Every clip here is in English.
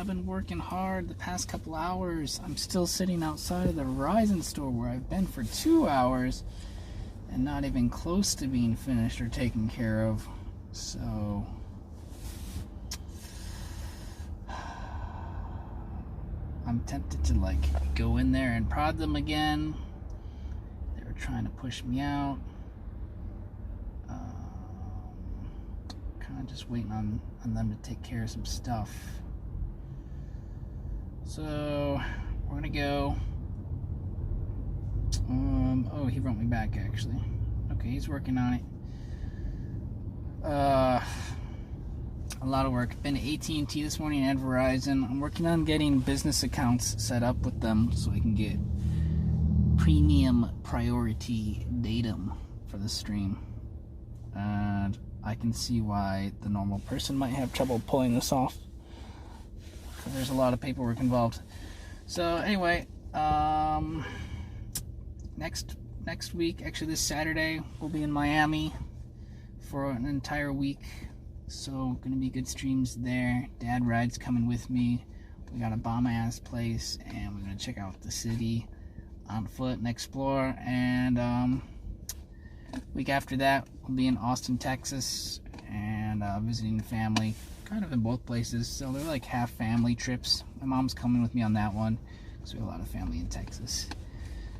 I've been working hard the past couple hours. I'm still sitting outside of the Verizon store where I've been for 2 hours and not even close to being finished or taken care of. So I'm tempted to like go in there and prod them again. They were trying to push me out. Kind of just waiting on them to take care of some stuff. So we're gonna go. Oh, he wrote me back actually. Okay, he's working on it. A lot of work. Been to AT&T this morning and Verizon. I'm working on getting business accounts set up with them so I can get premium priority datum for the stream. And I can see why the normal person might have trouble pulling this off. There's a lot of paperwork involved. So anyway, next week, actually this Saturday, we'll be in Miami for an entire week. So gonna be good streams there. Dad Ride's coming with me. We got a bomb-ass place, and we're gonna check out the city on foot and explore. And week after that, we'll be in Austin, Texas, and visiting the family, kind of in both places. So they're like half family trips. My mom's coming with me on that one, because we have a lot of family in Texas.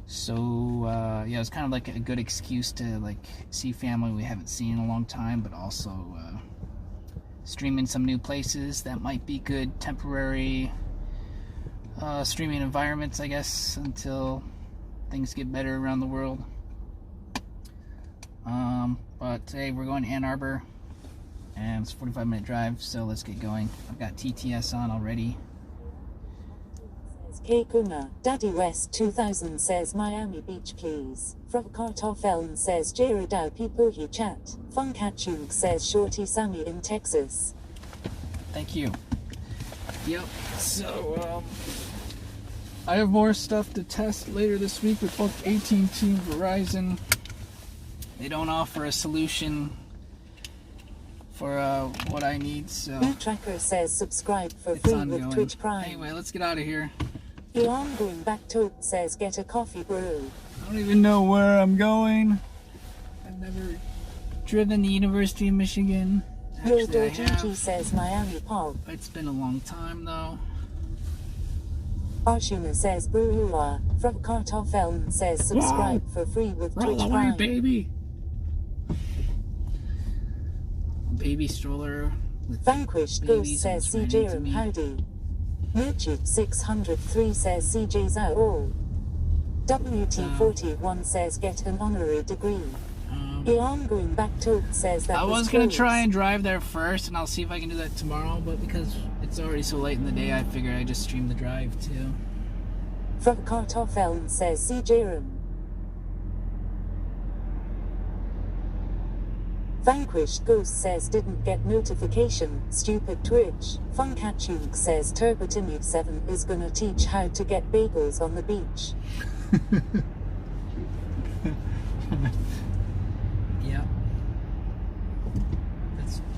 So yeah, it's kind of like a good excuse to like see family we haven't seen in a long time, but also stream in some new places that might be good temporary streaming environments, I guess, until things get better around the world. But today we're going to Ann Arbor, and it's a 45-minute drive, so let's get going. I've got TTS on already. K. Kuna, Daddy West 2000 says Miami Beach please. Frogkartoffeln says Jeridau Pipuhi chat. Funkachung says Shorty Sammy in Texas. Thank you. Yep, so I have more stuff to test later this week with both AT&T and Verizon. They don't offer a solution for what I need, so Blue Tracker says subscribe for it's free ongoing. with Twitch Prime. Anyway, let's get out of here. Elon going back to says get a coffee bro. I don't even know where I'm going. I've never driven the University of Michigan. Actually, I Gigi have. says Miami Pog. It's been a long time though. Arshuna says Burua. Frogkartoffeln says subscribe for free with Roll Twitch away, Prime. baby. Baby stroller with Vanquished Ghost babies says almost CJ ran into me. Howdy. YouTube 603 says CJ's out all. WT41 says get an honorary degree. Elon going back to says that I was going gonna try and drive there first, and I'll see if I can do that tomorrow, but because it's already so late in the day, I figured I'd just stream the drive too. Frogkartoffeln says CJ. Vanquished Ghost says didn't get notification, stupid Twitch. Funkachung says Turbotinu 7 is gonna teach how to get bagels on the beach. Yeah.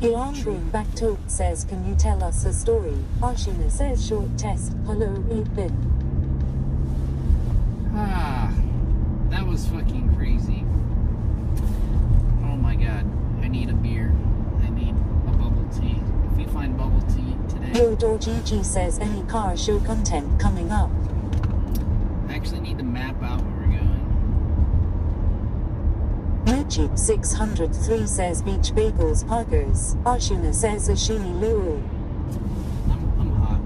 Elon going back to says can you tell us a story? Arshina says short test, hello 8-bit. That was fucking crazy. Oh my god. I need a beer. I need a bubble tea. If we find bubble tea today. Gigi says any car show content coming up. I actually need to map out where we're going. YouTube 603 says beach bagels parkers. Arshuna says Ashini Lulu. I'm hot.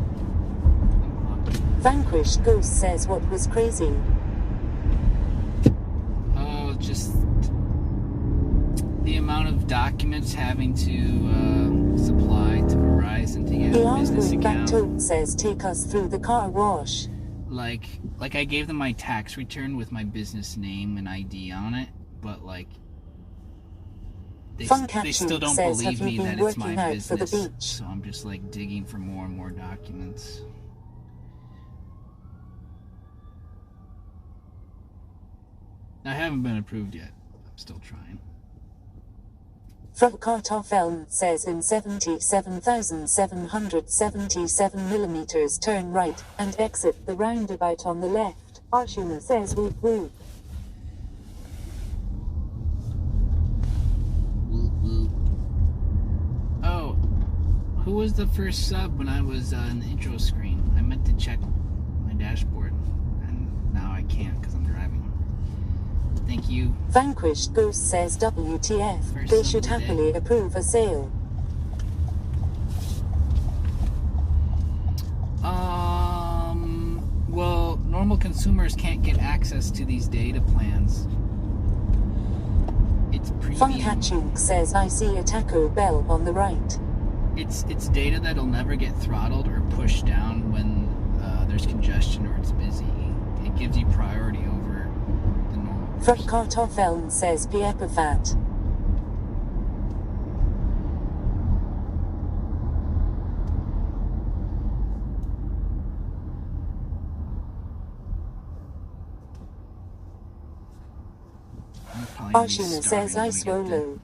Vanquished Ghost says what was crazy. Oh, just the amount of documents having to supply to Verizon to get a business account. Back says take us through the car wash. Like I gave them my tax return with my business name and ID on it, but like they still don't believe me that it's my business. So I'm just like digging for more and more documents. I haven't been approved yet. I'm still trying. From Kartoffeln says in 77,777 millimeters turn right and exit the roundabout on the left. Arshuna says whoop whoop. Whoop whoop. Oh, who was the first sub when I was in the intro screen? I meant to check my dashboard, and now I can't because I'm driving. Thank you. Vanquished Ghost says WTF, First they sub should of the day. happily approve a sale. Well, normal consumers can't get access to these data plans. It's premium. Funkachunk says I see a Taco Bell on the right. It's data that'll never get throttled or pushed down when there's congestion or it's busy. It gives you priority over the normal. From Kartoffeln says Piepafat. Arshuna says I swallow.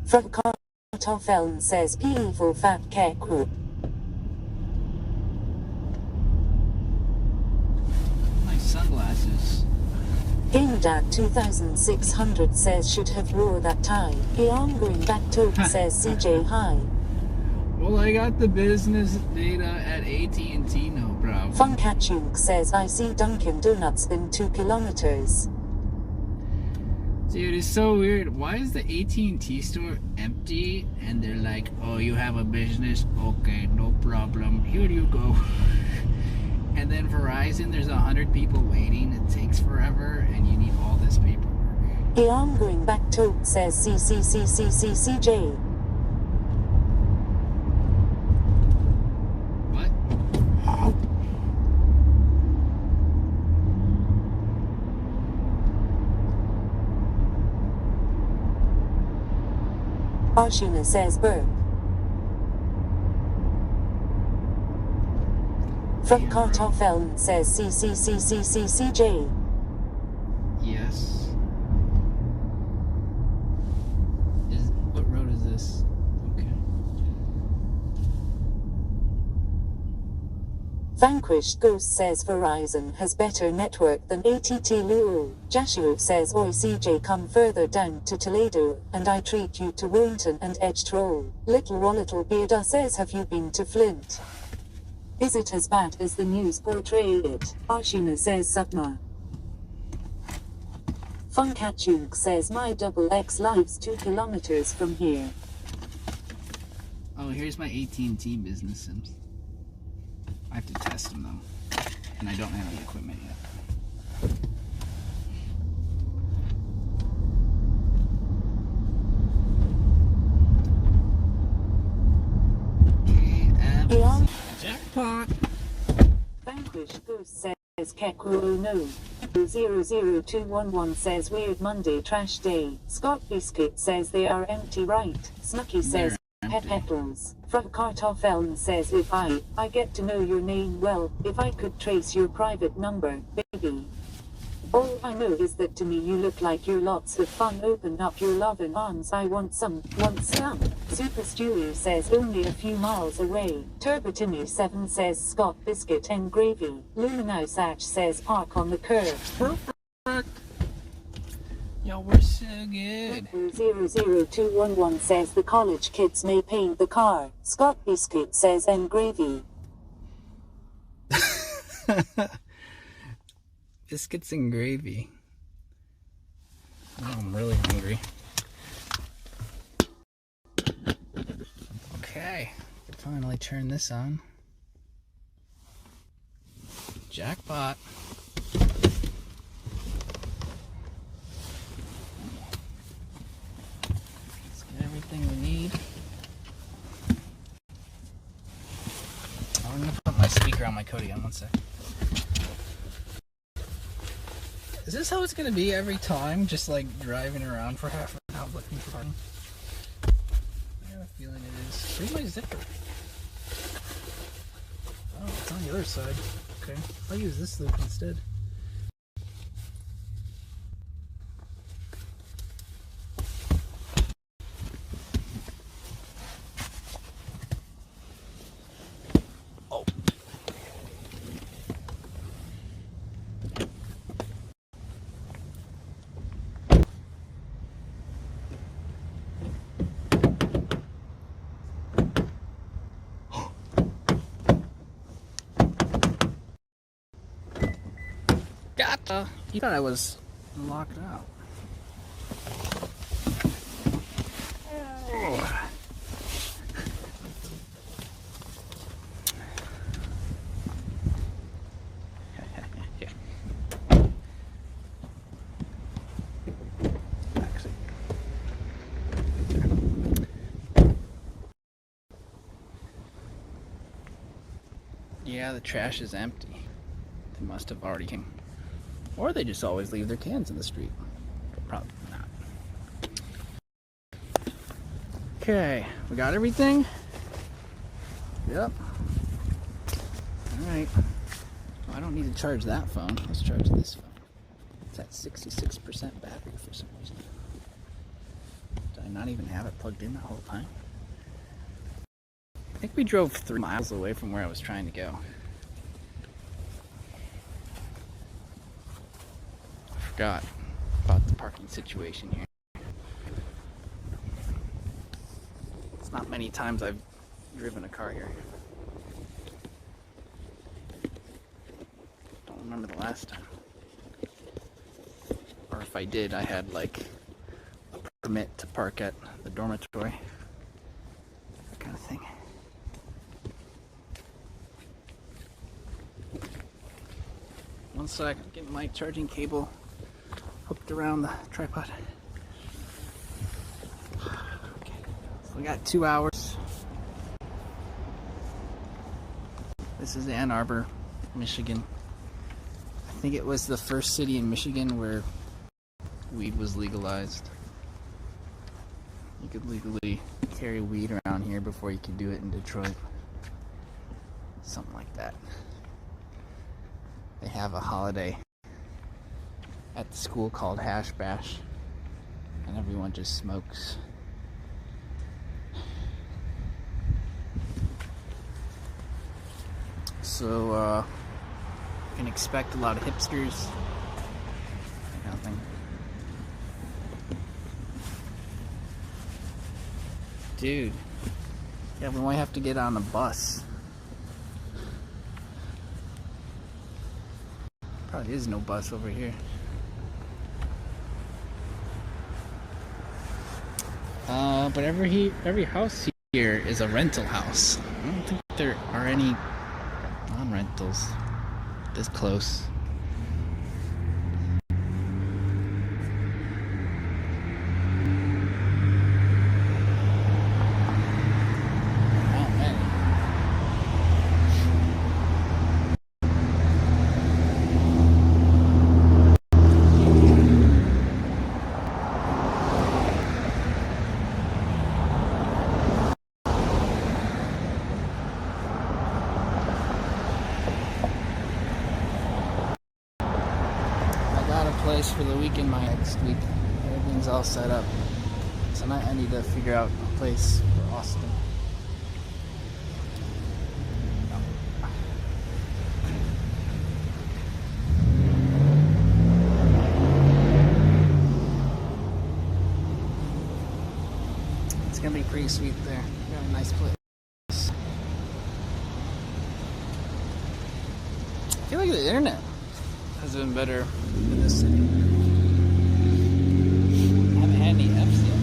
From Kartoffeln says PE for fat keku. My sunglasses. GameDad 2600 says should have wore that tie. Beyond going back to says CJ hi. Well, I got the business data at AT&T, no problem. Funkachunk says I see Dunkin' Donuts in 2 kilometers. Dude, it's so weird. Why is the AT&T store empty? And they're like, oh, you have a business? Okay, no problem. Here you go. And then Verizon, there's 100 people waiting. It takes forever, and you need all this paperwork. Beyond going back to says CCCCCCJ. What? Arshuna says burp. From Kartoffeln says CCCCCCJ. Yes. What road is this? Okay. Vanquished Ghost says Verizon has better network than ATT Luo. Jashu says oi CJ come further down to Toledo and I treat you to Warrington and Edge Troll. Little Bearda says have you been to Flint? Is it as bad as the news portrayed it? Arshuna says Sutma. Funkachunk says my double X lives 2 kilometers from here. Oh, here's my AT&T business sims. I have to test them though, and I don't have the equipment yet. Beyond Jackpot! Vanquished Ghost says Kekuru no. 00211 says Weird Monday Trash Day. Scott Biscuit says they are empty right. Snooky says pet petals. From Kartoffeln says if I get to know your name well, if I could trace your private number, baby. All I know is that to me you look like you're lots of fun. Open up your loving arms, I want some. Super Stewie says only a few miles away. Turbotini 7 says Scott Biscuit and Gravy. Luminosach says park on the curb. Y'all were so good. 00211 says the college kids may paint the car. Scott Biscuit says and Gravy. Biscuits and gravy. Oh, I'm really hungry. Okay, finally turn this on. Jackpot. Let's get everything we need. I'm gonna put my speaker on my Kodi on 1 sec. Is this how it's gonna be every time? Just like driving around for half an hour looking for parking? I have a feeling it is. Where's my zipper? Oh, it's on the other side. Okay, I'll use this loop instead. You thought I was locked out. Oh. Yeah, the trash is empty. They must have already came. Or they just always leave their cans in the street. Probably not. Okay, we got everything? Yep. Alright. Well, I don't need to charge that phone. Let's charge this phone. It's at 66% battery for some reason. Did I not even have it plugged in the whole time? I think we drove 3 miles away from where I was trying to go. I forgot about the parking situation here. It's not many times I've driven a car here. Don't remember the last time. Or if I did, I had like a permit to park at the dormitory. That kind of thing. One sec, get my charging cable hooked around the tripod. Okay, so we got 2 hours. This is Ann Arbor, Michigan. I think it was the first city in Michigan where weed was legalized. You could legally carry weed around here before you could do it in Detroit. Something like that. They have a holiday at the school called Hash Bash, and everyone just smokes. So, you can expect a lot of hipsters. That kind of thing. Dude, yeah, we might have to get on a bus. Probably is no bus over here. But every house here is a rental house. I don't think there are any non-rentals this close. For the weekend, my next week, everything's all set up. Tonight I need to figure out a place for Austin. It's gonna be pretty sweet there. We got a nice place. I feel like the internet has been better in this city. I haven't had any F's yet.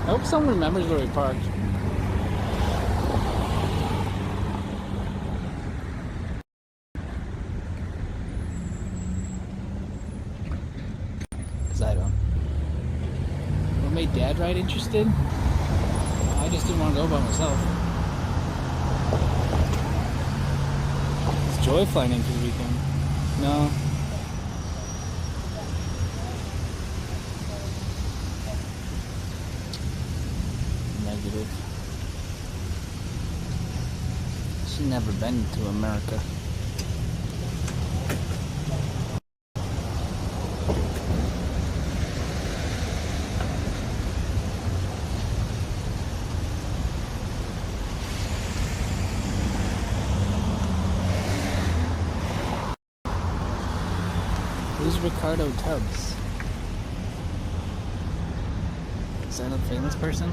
I hope someone remembers where we parked. I don't. What made Dad ride interested? I just didn't want to go by myself. Is Joy flying in for the weekend? No. Negative. She's never been to America. Who's Ricardo Tubbs? Is that a famous person?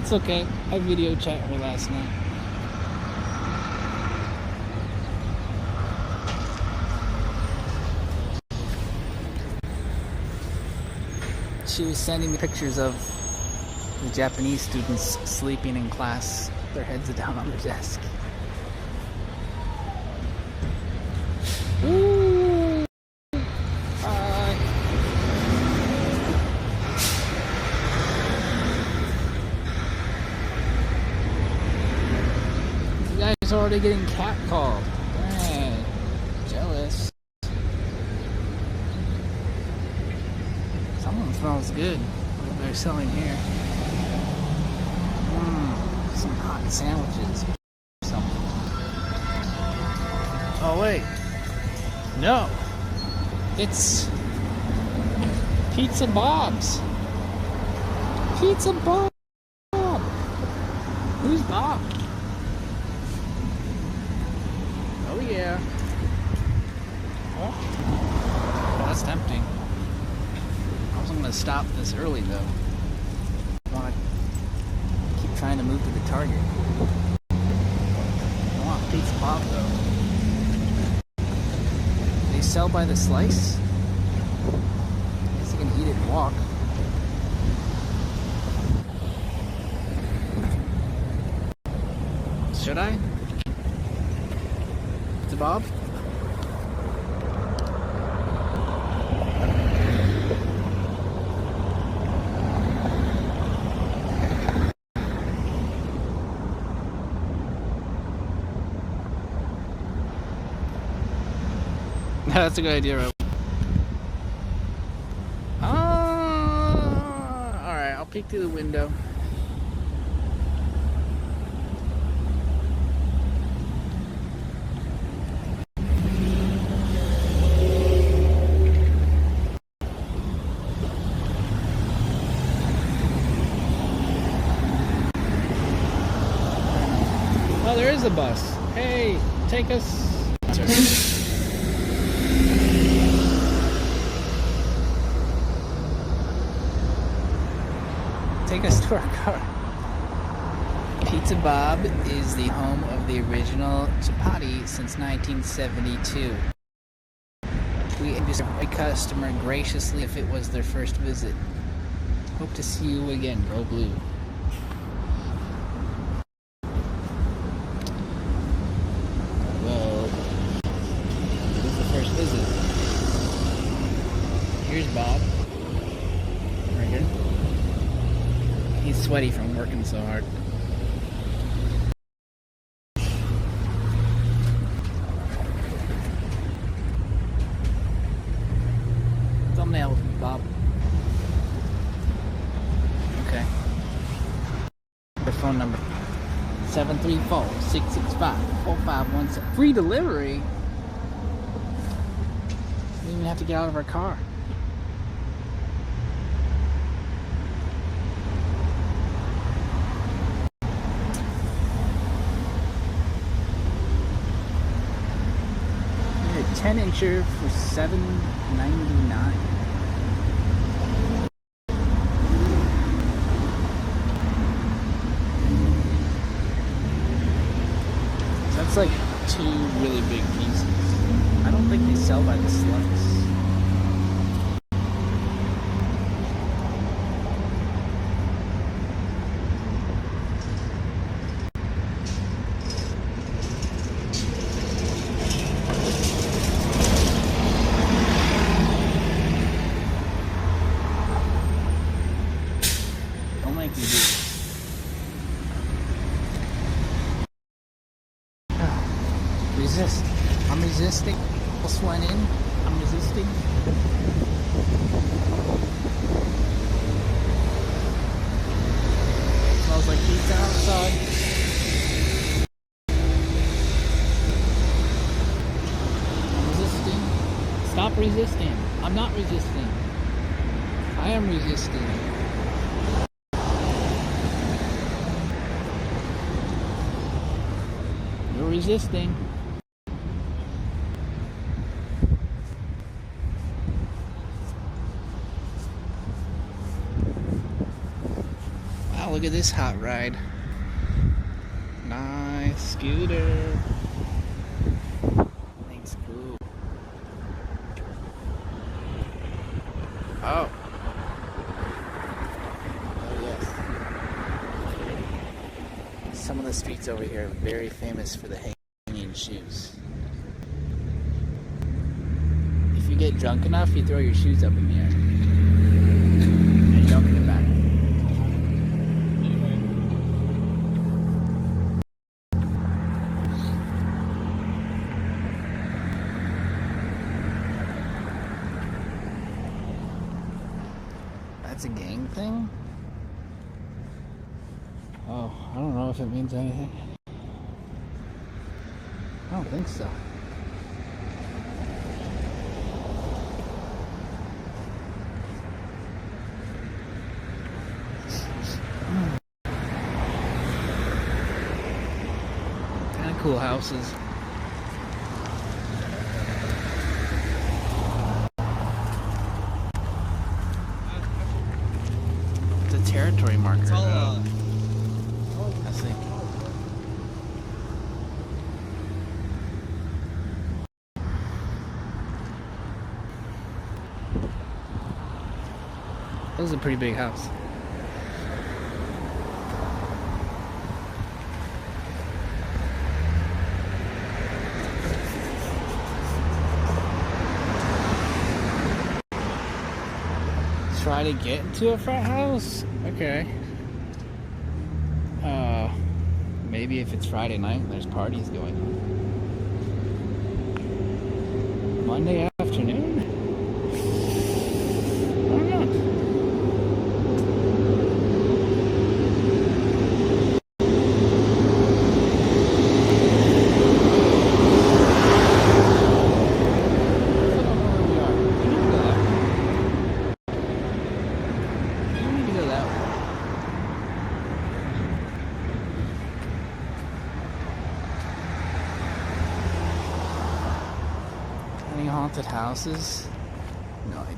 It's okay. I video chat her last night. She was sending me pictures of the Japanese students sleeping in class. Their heads are down on their desk. Ooh. Hi. You guys are already getting catcalled. Dang. Jealous. Someone smells good. What they're selling here. Some hot sandwiches or something. Oh wait. No. It's Pizza Bob's. Pizza Bob. Who's Bob? Oh yeah. Oh, that's tempting. I wasn't gonna stop this early though. I want to keep trying to move to the target. I want Pizza Bob though. They sell by the slice? I guess you can eat it and walk. Should I? Pizza Bob? That's a good idea, right? Alright, I'll peek through the window. Oh, there is a bus. Hey, take us. Take us to our car. Pizza Bob is the home of the original chapati since 1972. We introduced every customer graciously if it was their first visit. Hope to see you again, Grow Blue. Well, it was the first visit. Here's Bob. Right here. He's sweaty from working so hard. Thumbnail, Bob. Okay. Their phone number. 734-665-4517. Free delivery? We didn't even have to get out of our car. A 10-incher for $7.99. That's like 2 really big pieces. I don't think they sell by the slice. Don't make me do it. Resist. I'm resisting. Plus one in. I'm resisting. Smells like pizza outside. I'm resisting. Stop resisting. I'm not resisting. I am resisting. resisting. Wow, look at this hot ride. Nice scooter. Thing's cool. Oh. Oh, yes. Some of the streets over here are very famous for the hanging shoes. If you get drunk enough, you throw your shoes up in the air. And you don't get it back. That's a gang thing? Oh, I don't know if it means anything. I don't think so. Kind of cool houses. It's a territory marker. It's all, I see. That was a pretty big house. Try to get into a frat house? Okay. Maybe if it's Friday night and there's parties going on. Monday afternoon? I don't know. Any haunted houses? No idea.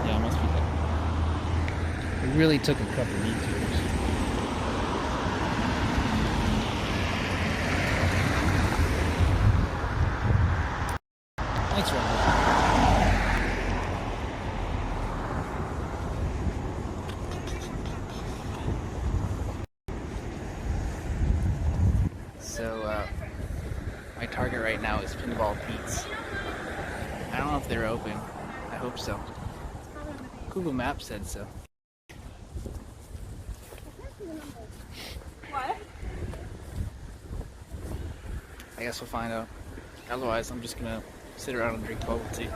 Yeah, it must be there. It really took a couple detours. Thanks, Robert. So, my target right now is Pinball Pete's. I don't know if they're open. I hope so. Google Maps said so. What? I guess we'll find out. Otherwise, I'm just gonna sit around and drink bubble tea.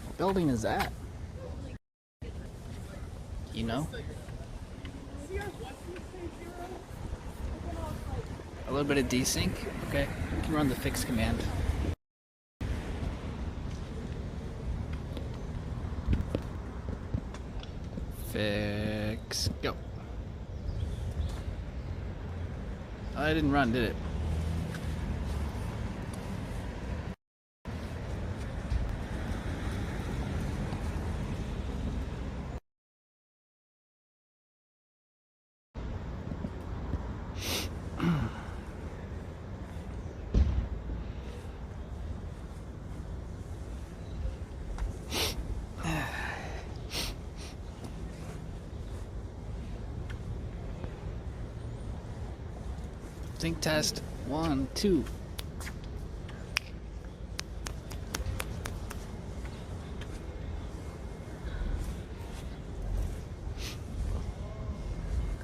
What building is that? You know? A little bit of desync? Okay, you can run the fix command. Fix, go. Oh, it didn't run, did it? Sync test 1, 2.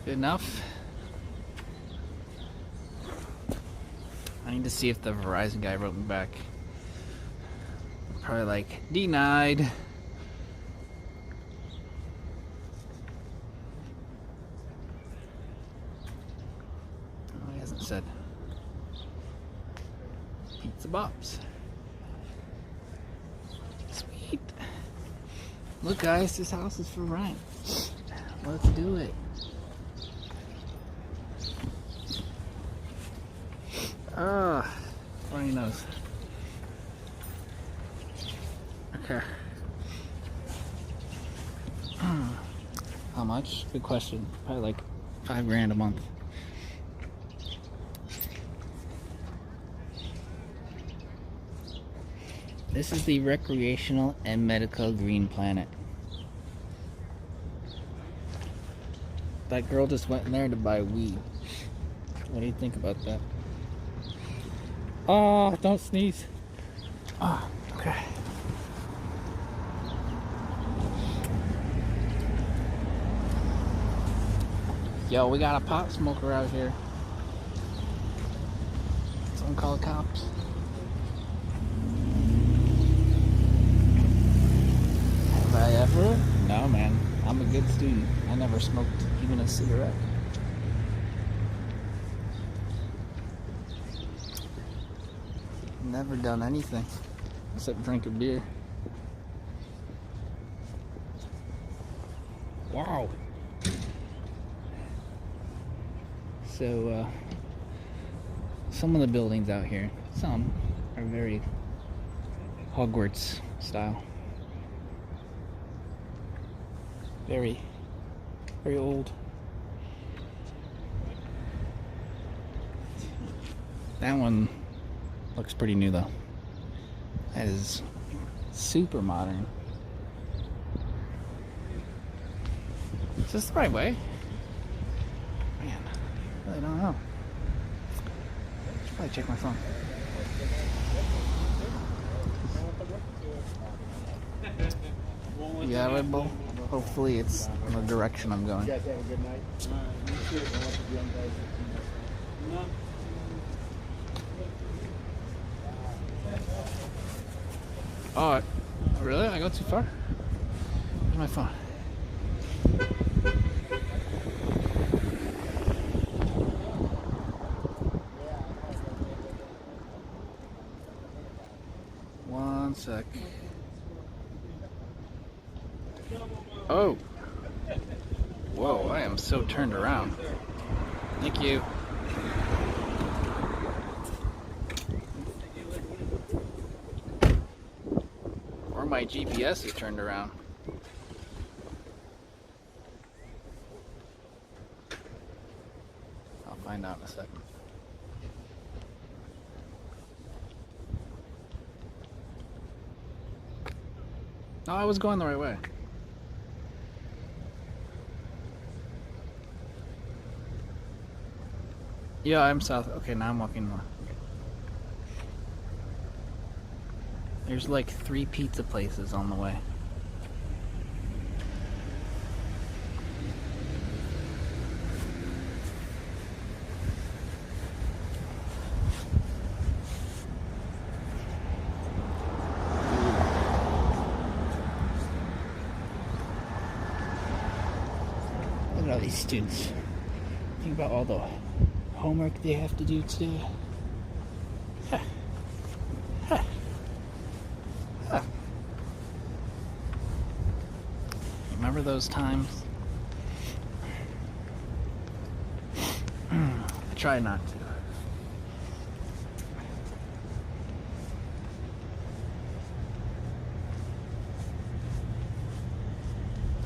Good enough. I need to see if the Verizon guy wrote me back. Probably like, denied. bops. Sweet. Look, guys, this house is for rent. Let's do it. Ah, runny nose. Okay. How much? Good question. Probably like $5,000 a month. This is the recreational and medical green planet. That girl just went in there to buy weed. What do you think about that? Oh, don't sneeze. Oh, okay. Yo, we got a pot smoker out here. Someone call the cops. Have I ever? No, man. I'm a good student. I never smoked even a cigarette. Never done anything except drink a beer. Wow. So, some of the buildings out here, some are very Hogwarts style. Very, very old. That one looks pretty new though. That is super modern. Is this the right way? Man, I really don't know. I should probably check my phone. Yeah, Red Bull. Hopefully it's in the direction I'm going. You guys have a good night. Oh, really? I go too far? Where's my phone? One sec. Oh. Whoa, I am so turned around. Thank you. Or my GPS is turned around. I'll find out in a second. No, I was going the right way. Yeah, I'm south. Okay, now I'm walking north. There's like 3 pizza places on the way. Look at all these students. Think about all the homework they have to do today. Huh. Huh. Huh. Remember those times? I try not to.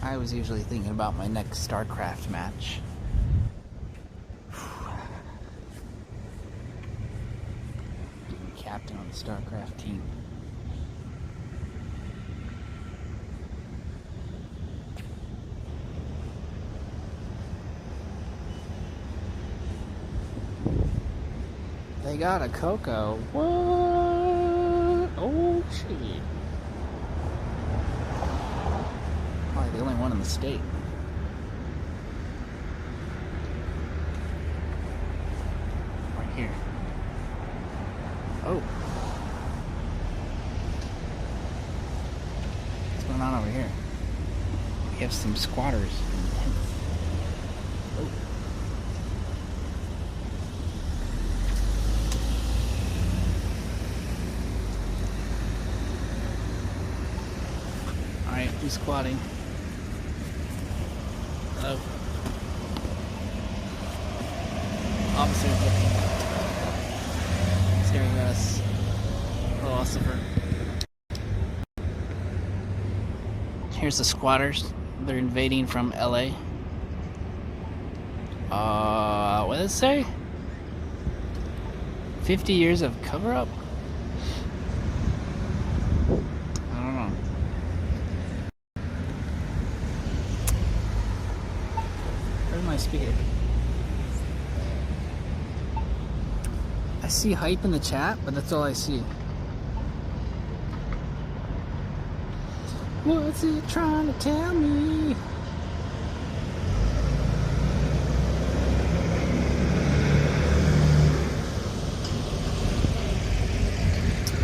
I was usually thinking about my next StarCraft match. Captain on the StarCraft team. They got a Coco. What? Oh shit. Probably the only one in the state. Right here. Oh. What's going on over here? We have some squatters in tents. Oh. Who's squatting? Hello. Officers looking. Staring at us. Philosopher. Here's the squatters. They're invading from LA. What does it say? 50 years of cover-up? I don't know. Where's my speaker? I see hype in the chat, but that's all I see. What's it trying to tell me?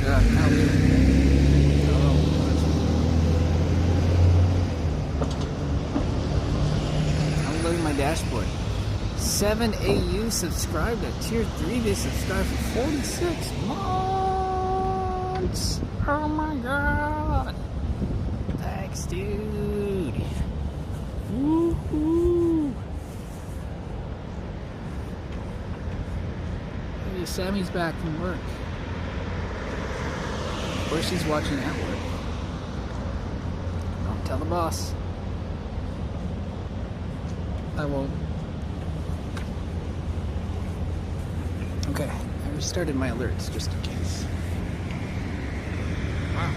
God, help me. I'm loading my dashboard. 7 AU subscribed at tier 3. They subscribed for 46 months. Oh my god. Thanks, dude. Woohoo. Hey, Sammy's back from work. Or she's watching at work. Don't tell the boss. I won't. Okay, I restarted my alerts just in case. Wow.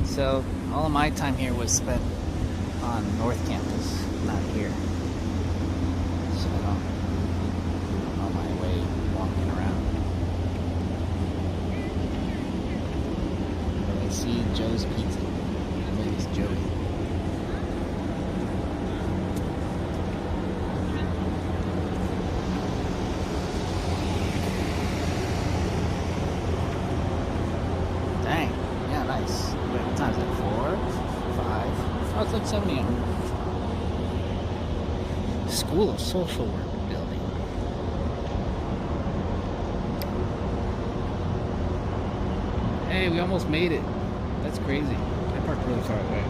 So, all of my time here was spent on North Campus, not here. So I don't on my way walking around. But I see Joe's Pizza. I think it's Joey. Dang. Yeah, nice. Wait, what time is it? 4? 5? Oh, it's like 7 a.m. School of Social Work building. Hey, we almost made it. That's crazy. I parked really far away.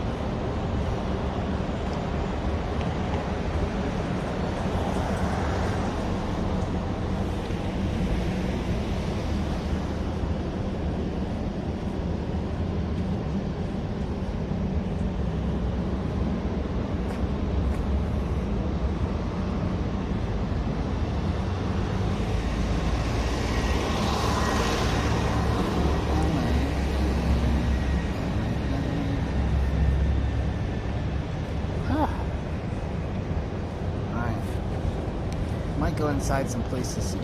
Might go inside some place to see.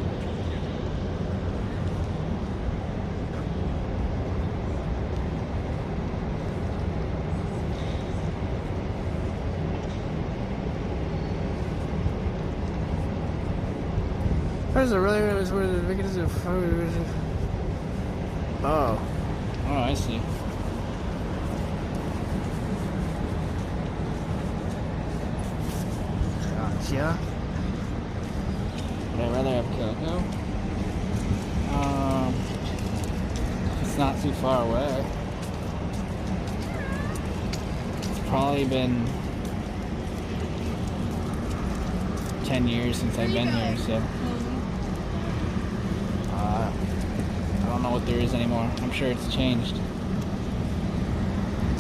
There's a really was where the biggest oh, I see. Gotcha. Would I rather have cocoa? It's not too far away. It's probably been 10 years since I've been here, so I don't know what there is anymore. I'm sure it's changed.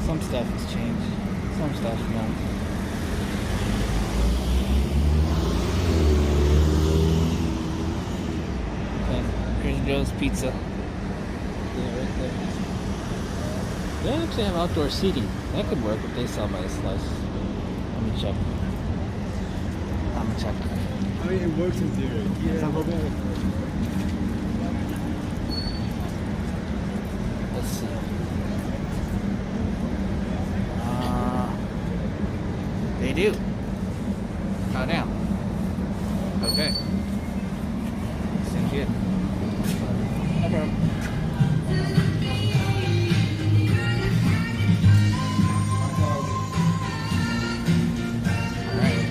Some stuff has changed. Some stuff, no. Here's Joe's Pizza. Yeah, right there. They actually have outdoor seating. That could work if they sell by the slice. Let me check. I'm gonna check. Oh, it works in theory. Yeah. Let's see. They do. Oh, damn. Okay. Seems good. No problem. Alright.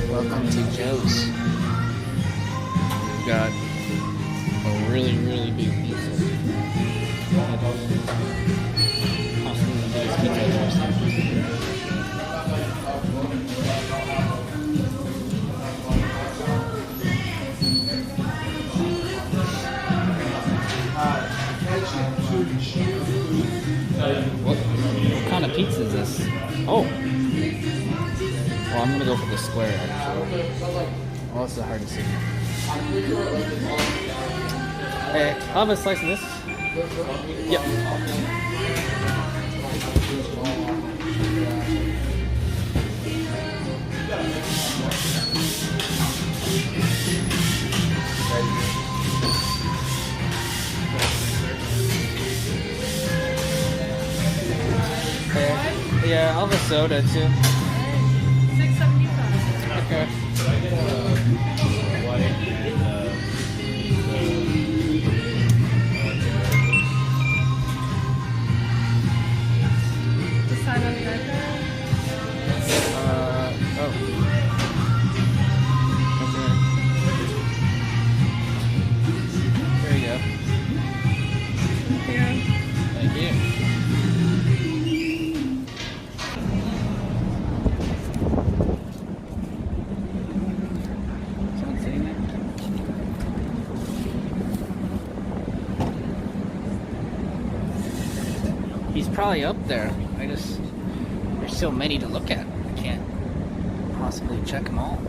Welcome to Joe's. got a really, really big pizza. Possibly the biggest pizza I've ever seen. What kind of pizza is this? Oh! Well, I'm gonna go for the square, actually. Oh, it's hard to see. Hey, I'll have a slice of this. Yep. Yeah, I'll have a soda too. $6.75. Okay. The sign on the iPad? Oh. Okay. There you go. Yeah. Thank you. He's probably up there. There's so many to look at. I can't possibly check them all.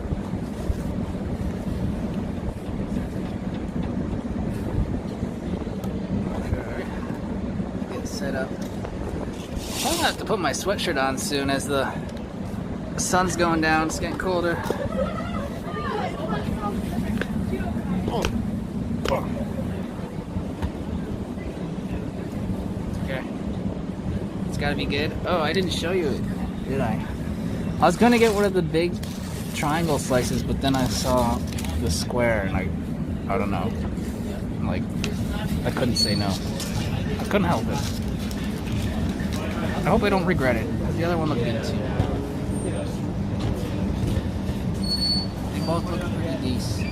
Okay. Get set up. I'll have to put my sweatshirt on soon as the sun's going down. It's getting colder. Oh. Okay. It's gotta be good. Oh, I didn't show you it, did I? I was gonna get one of the big triangle slices, but then I saw the square and I don't know. Like, I couldn't say no. I couldn't help it. I hope I don't regret it, because the other one looked good too. They both look pretty decent.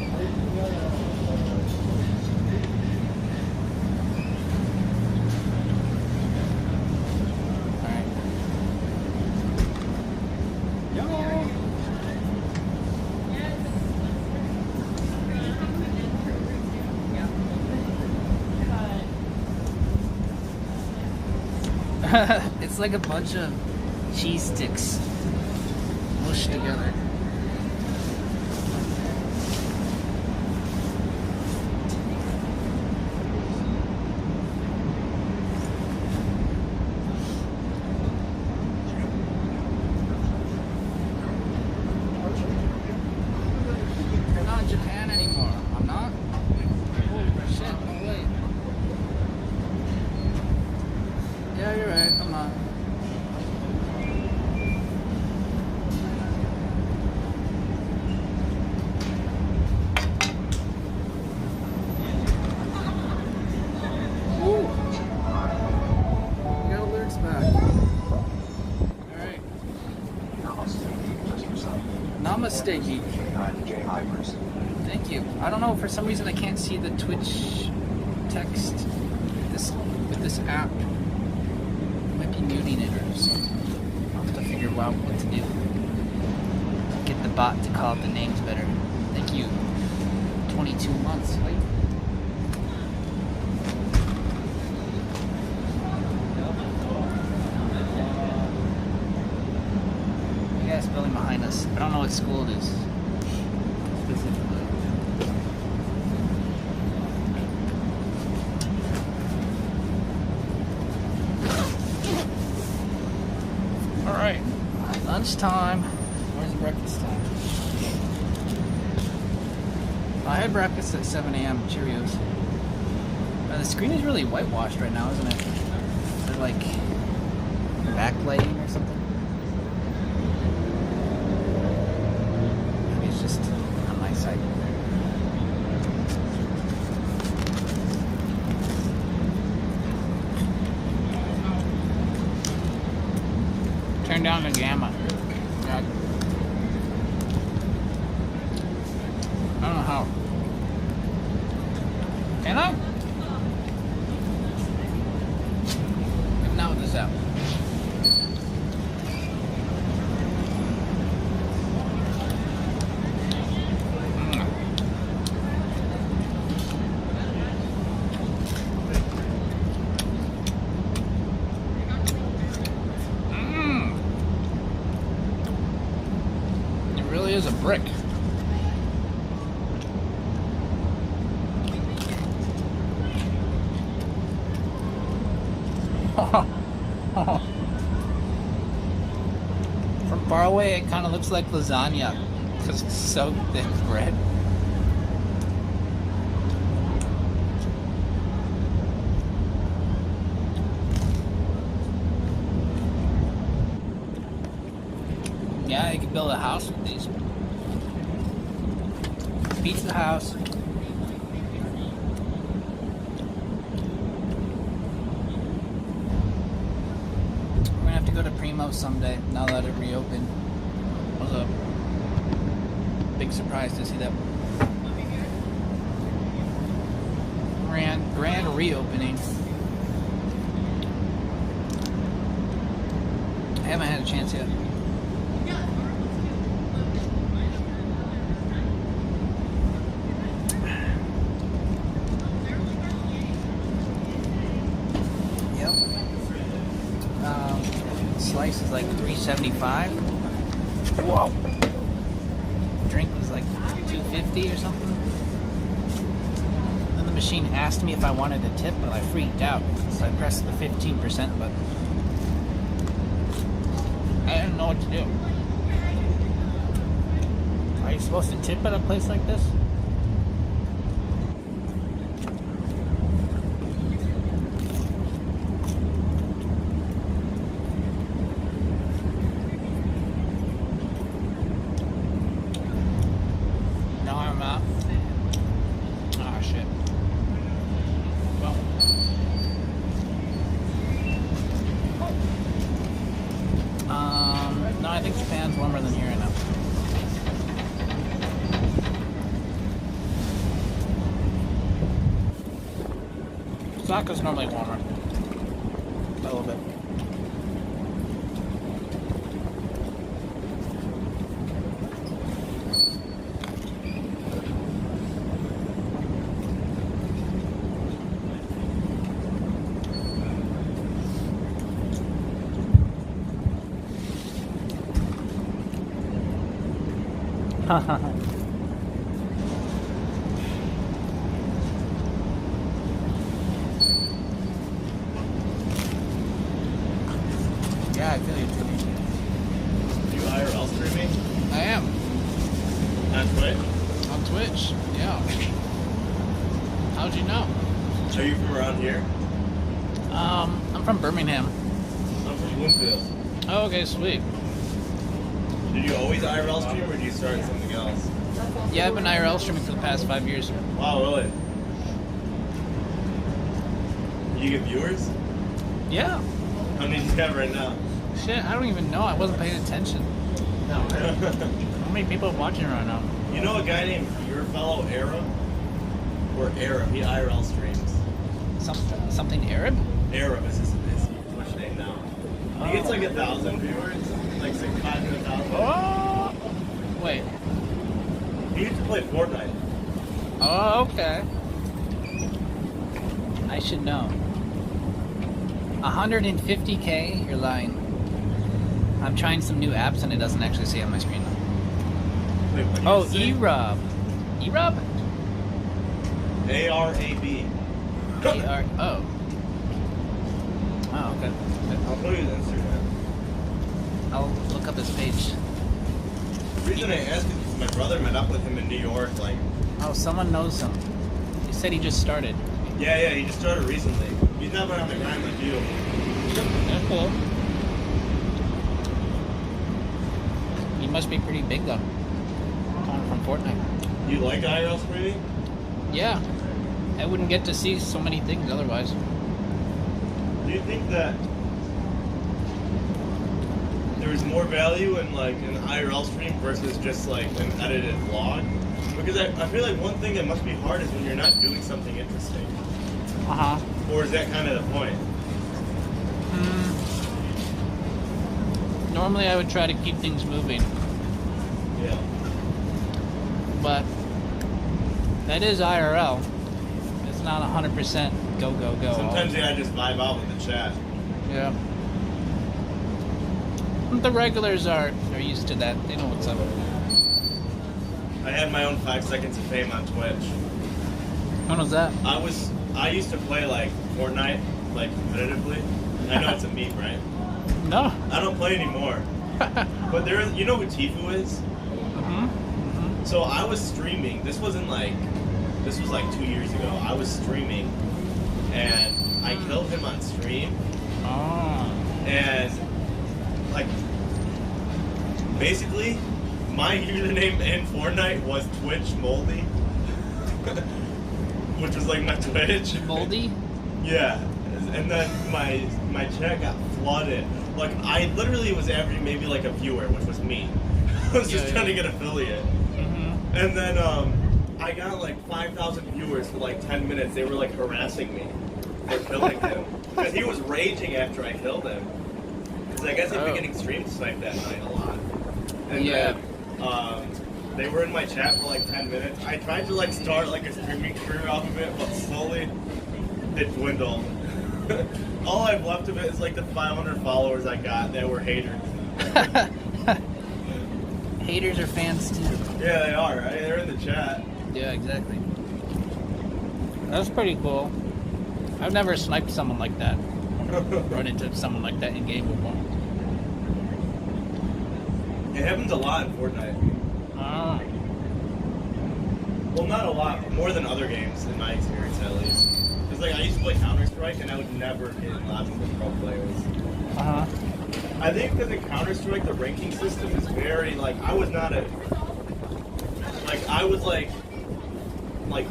It's like a bunch of cheese sticks mushed together. You're not in Japan anymore. I'm not? Oh shit, no way. Yeah, you're right, I'm not. Ooh. You got alerts back. Alright. Namaste, geek. Thank you. I don't know, for some reason I can't see the Twitch text with this app. Might be muting it or something. I'll have to figure out what to do. Get the bot to call out the names better. Thank you. 22 months. Wait. You guys building behind us. I don't know what school it is. Specifically. Alright, lunchtime. Where's breakfast time? I had breakfast at 7 a.m. Cheerios. The screen is really whitewashed right now, isn't it? They're like backlighting or something. Maybe it's just on my side. Turn down the gamma. God. I don't know how. brick. From far away, it kind of looks like lasagna because it's so thick bread. Yeah, you could build a house with these. Pizza house. We're gonna have to go to Primo someday now that it reopened. It was a big surprise to see that grand reopening. I haven't had a chance yet. Slice is like $3.75. Whoa! Drink was like $2.50 or something. Then the machine asked me if I wanted a tip, but I freaked out, so I pressed the 15% button. I didn't know what to do. Are you supposed to tip at a place like this? I think Japan's warmer than here right now. Osaka's normally warmer. A little bit. Yeah, I feel you too. You IRL streaming? I am. On Twitch? On Twitch, yeah. How'd you know? Are you from around here? I'm from Birmingham. I'm from Bloomfield. Oh, okay, sweet. Did you always IRL stream or did you start something else? Yeah, I've been IRL streaming for the past 5 years. Wow, really? You get viewers? Yeah. How many do you have right now? Shit, I don't even know. I wasn't paying attention. How many people are watching right now? You know a guy named your fellow Arab? Or Arab, he IRL streams. Something Arab? Arab is his Twitch name now. He gets like 1,000 viewers, like 500,000. Oh! Wait. He used to play Fortnite. Oh, okay. I should know. 150K? You're lying. I'm trying some new apps and it doesn't actually say on my screen. Wait, what did Oh, you say? Erub. Erub? A-R-A-B. A-R... Oh. Oh, okay. I'll put you his Instagram. I'll look up his page. The reason I asked is because my brother met up with him in New York, like... Oh, someone knows him. He said he just started. Yeah, he just started recently. He's not been on the grind like you. That's cool. He must be pretty big though. Coming from Fortnite. You like IRL streaming? Yeah. I wouldn't get to see so many things otherwise. Do you think that there's more value in like an IRL stream versus just like an edited vlog? Because I feel like one thing that must be hard is when you're not doing something interesting. Uh-huh. Or is that kind of the point? Normally I would try to keep things moving, Yeah. but that is IRL. It's not 100% go, go, go. Sometimes you gotta just vibe out with the chat. Yeah. The regulars are used to that. They know what's up. I had my own 5 seconds of fame on Twitch. When was that? I used to play like Fortnite, like competitively. I know it's a meme, right? No. I don't play anymore. But you know who Tifu is? Mm-hmm. So I was streaming. This was like 2 years ago. I was streaming, and I killed him on stream. Oh. And like, basically, my username in Fortnite was Twitch Moldy, which was like my Twitch. Moldy? Yeah. And then my chat got flooded. Like, I literally was averaging maybe like a viewer, which was me. I was just trying to get affiliate. Mm-hmm. And then I got like 5,000 viewers for like 10 minutes. They were like harassing me for killing him. Because he was raging after I killed him. Because I guess he'd been getting stream sniped that night a lot. And then they were in my chat for like 10 minutes. I tried to like start like a streaming career off of it, but slowly it dwindled. All I've left of it is like the 500 followers I got that were haters. Haters are fans too. Yeah, they are, right? They're in the chat. Yeah, exactly. That's pretty cool. I've never sniped someone like that. Run into someone like that in game before. It happens a lot in Fortnite. Oh. Well, not a lot, more than other games in my experience at least. Because like I used to play Counter-Strike and I would never get in lobbies with pro players. Uh-huh. I think because in Counter-Strike the ranking system is very like I was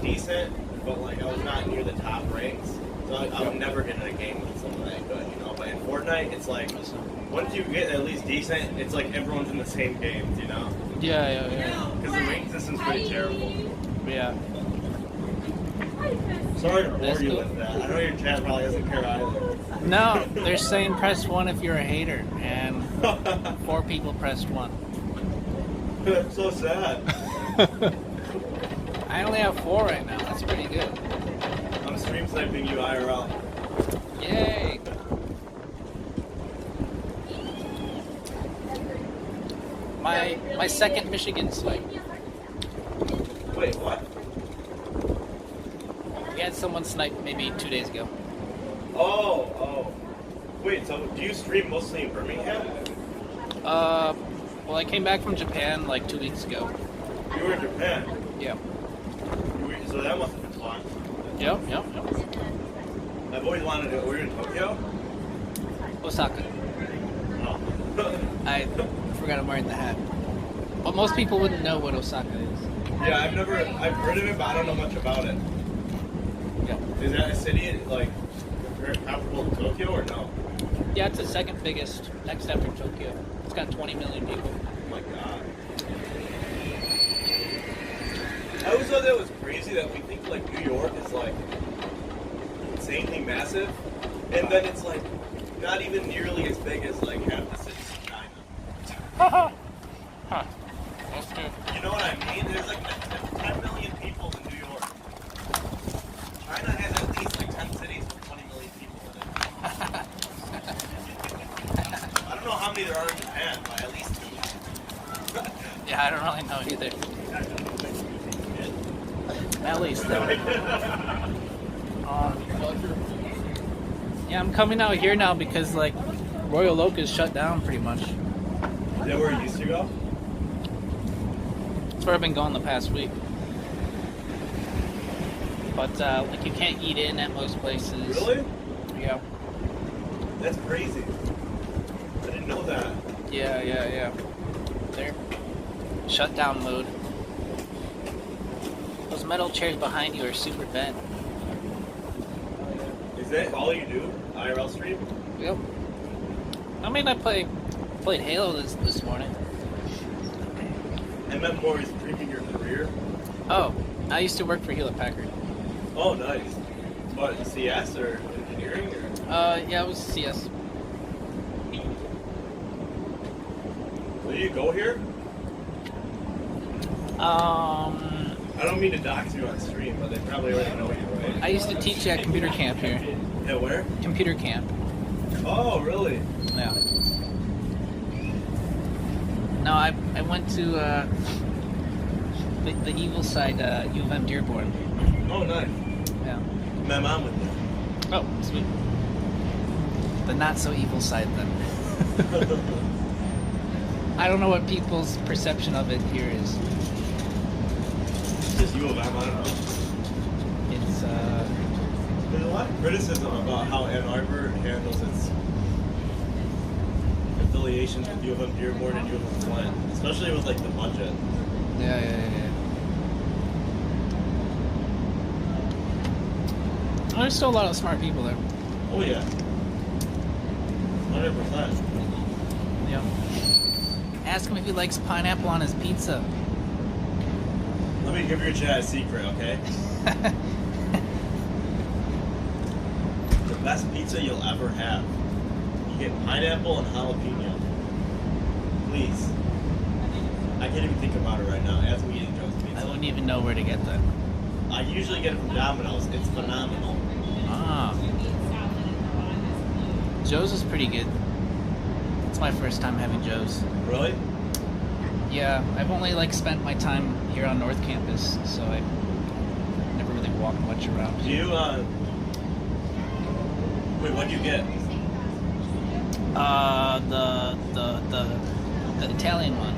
decent, but like I was not near the top ranks. So I would never get in a game with someone that good, you know. But in Fortnite, it's like once you get at least decent, it's like everyone's in the same games, you know. Yeah. Because the ranking system's pretty terrible. Yeah. Sorry to bore That's you cool. with that. I know your chat probably doesn't care either. No, they're saying press 1 if you're a hater, and 4 people pressed 1. That's so sad. I only have 4 right now. That's pretty good. I'm stream sniping you IRL. Yay! My second Michigan snipe. Wait, what? We had someone snipe maybe 2 days ago. Oh. Wait, so do you stream mostly in Birmingham? Well, I came back from Japan like 2 weeks ago. You were in Japan. Yeah. So that must have been fun. Yep. I've always wanted to. Were you in Tokyo? Osaka. Oh. I forgot I'm wearing the hat. But most people wouldn't know what Osaka is. Yeah, I've heard of it, but I don't know much about it. Yeah. Is that a city like comparable to Tokyo or no? Yeah, it's the second biggest, next after Tokyo. It's got 20 million people. Oh my god. I always thought that was crazy that we think like New York is like insanely massive, and then it's like not even nearly as big as like half the cities in China. Huh. That's true. You know what I mean? There's like 10 million people in New York. China has at least like 10 cities with 20 million people in it. I don't know how many there are in Japan, but at least 2. Yeah, I don't really know either. At least, though. Yeah, I'm coming out here now because, like, Royal Oak is shut down pretty much. Is that where you used to go? That's where I've been going the past week. But, like, you can't eat in at most places. Really? Yeah. That's crazy. I didn't know that. Yeah. They're shutdown mode. Those metal chairs behind you are super bent. Is that all you do? IRL stream? Yep. I mean, I played Halo this morning. I meant more streaming your career. Oh, I used to work for Hewlett Packard. Oh, nice. What, CS or engineering? Or? Yeah, it was CS. Will you go here? I don't mean to dox you on stream, but they probably already know you, right? I used to teach at computer camp here. Yeah, where? Computer camp. Oh, really? Yeah. No, I went to the evil side U of M Dearborn. Oh, nice. Yeah. My mom went there. Oh, sweet. The not so evil side then. I don't know what people's perception of it here is. It's just U of M, I don't know. It's There's a lot of criticism about how Ann Arbor handles its affiliations with U of M Dearborn and U of M Flint, especially with like the budget. yeah. There's still a lot of smart people there. Oh yeah, 100%. Yeah. Ask him if he likes pineapple on his pizza. Let me give your chat a secret, okay? The best pizza you'll ever have. You get pineapple and jalapeno. Please. I can't even think about it right now as we eating Joe's I pizza. wouldn't even know where to get that. I usually get it from Domino's. It's phenomenal. Ah. Joe's is pretty good. It's my first time having Joe's. Really? Yeah, I've only like spent my time here on North Campus, so I never really walked much around. Do you, wait, what'd you get? The Italian one.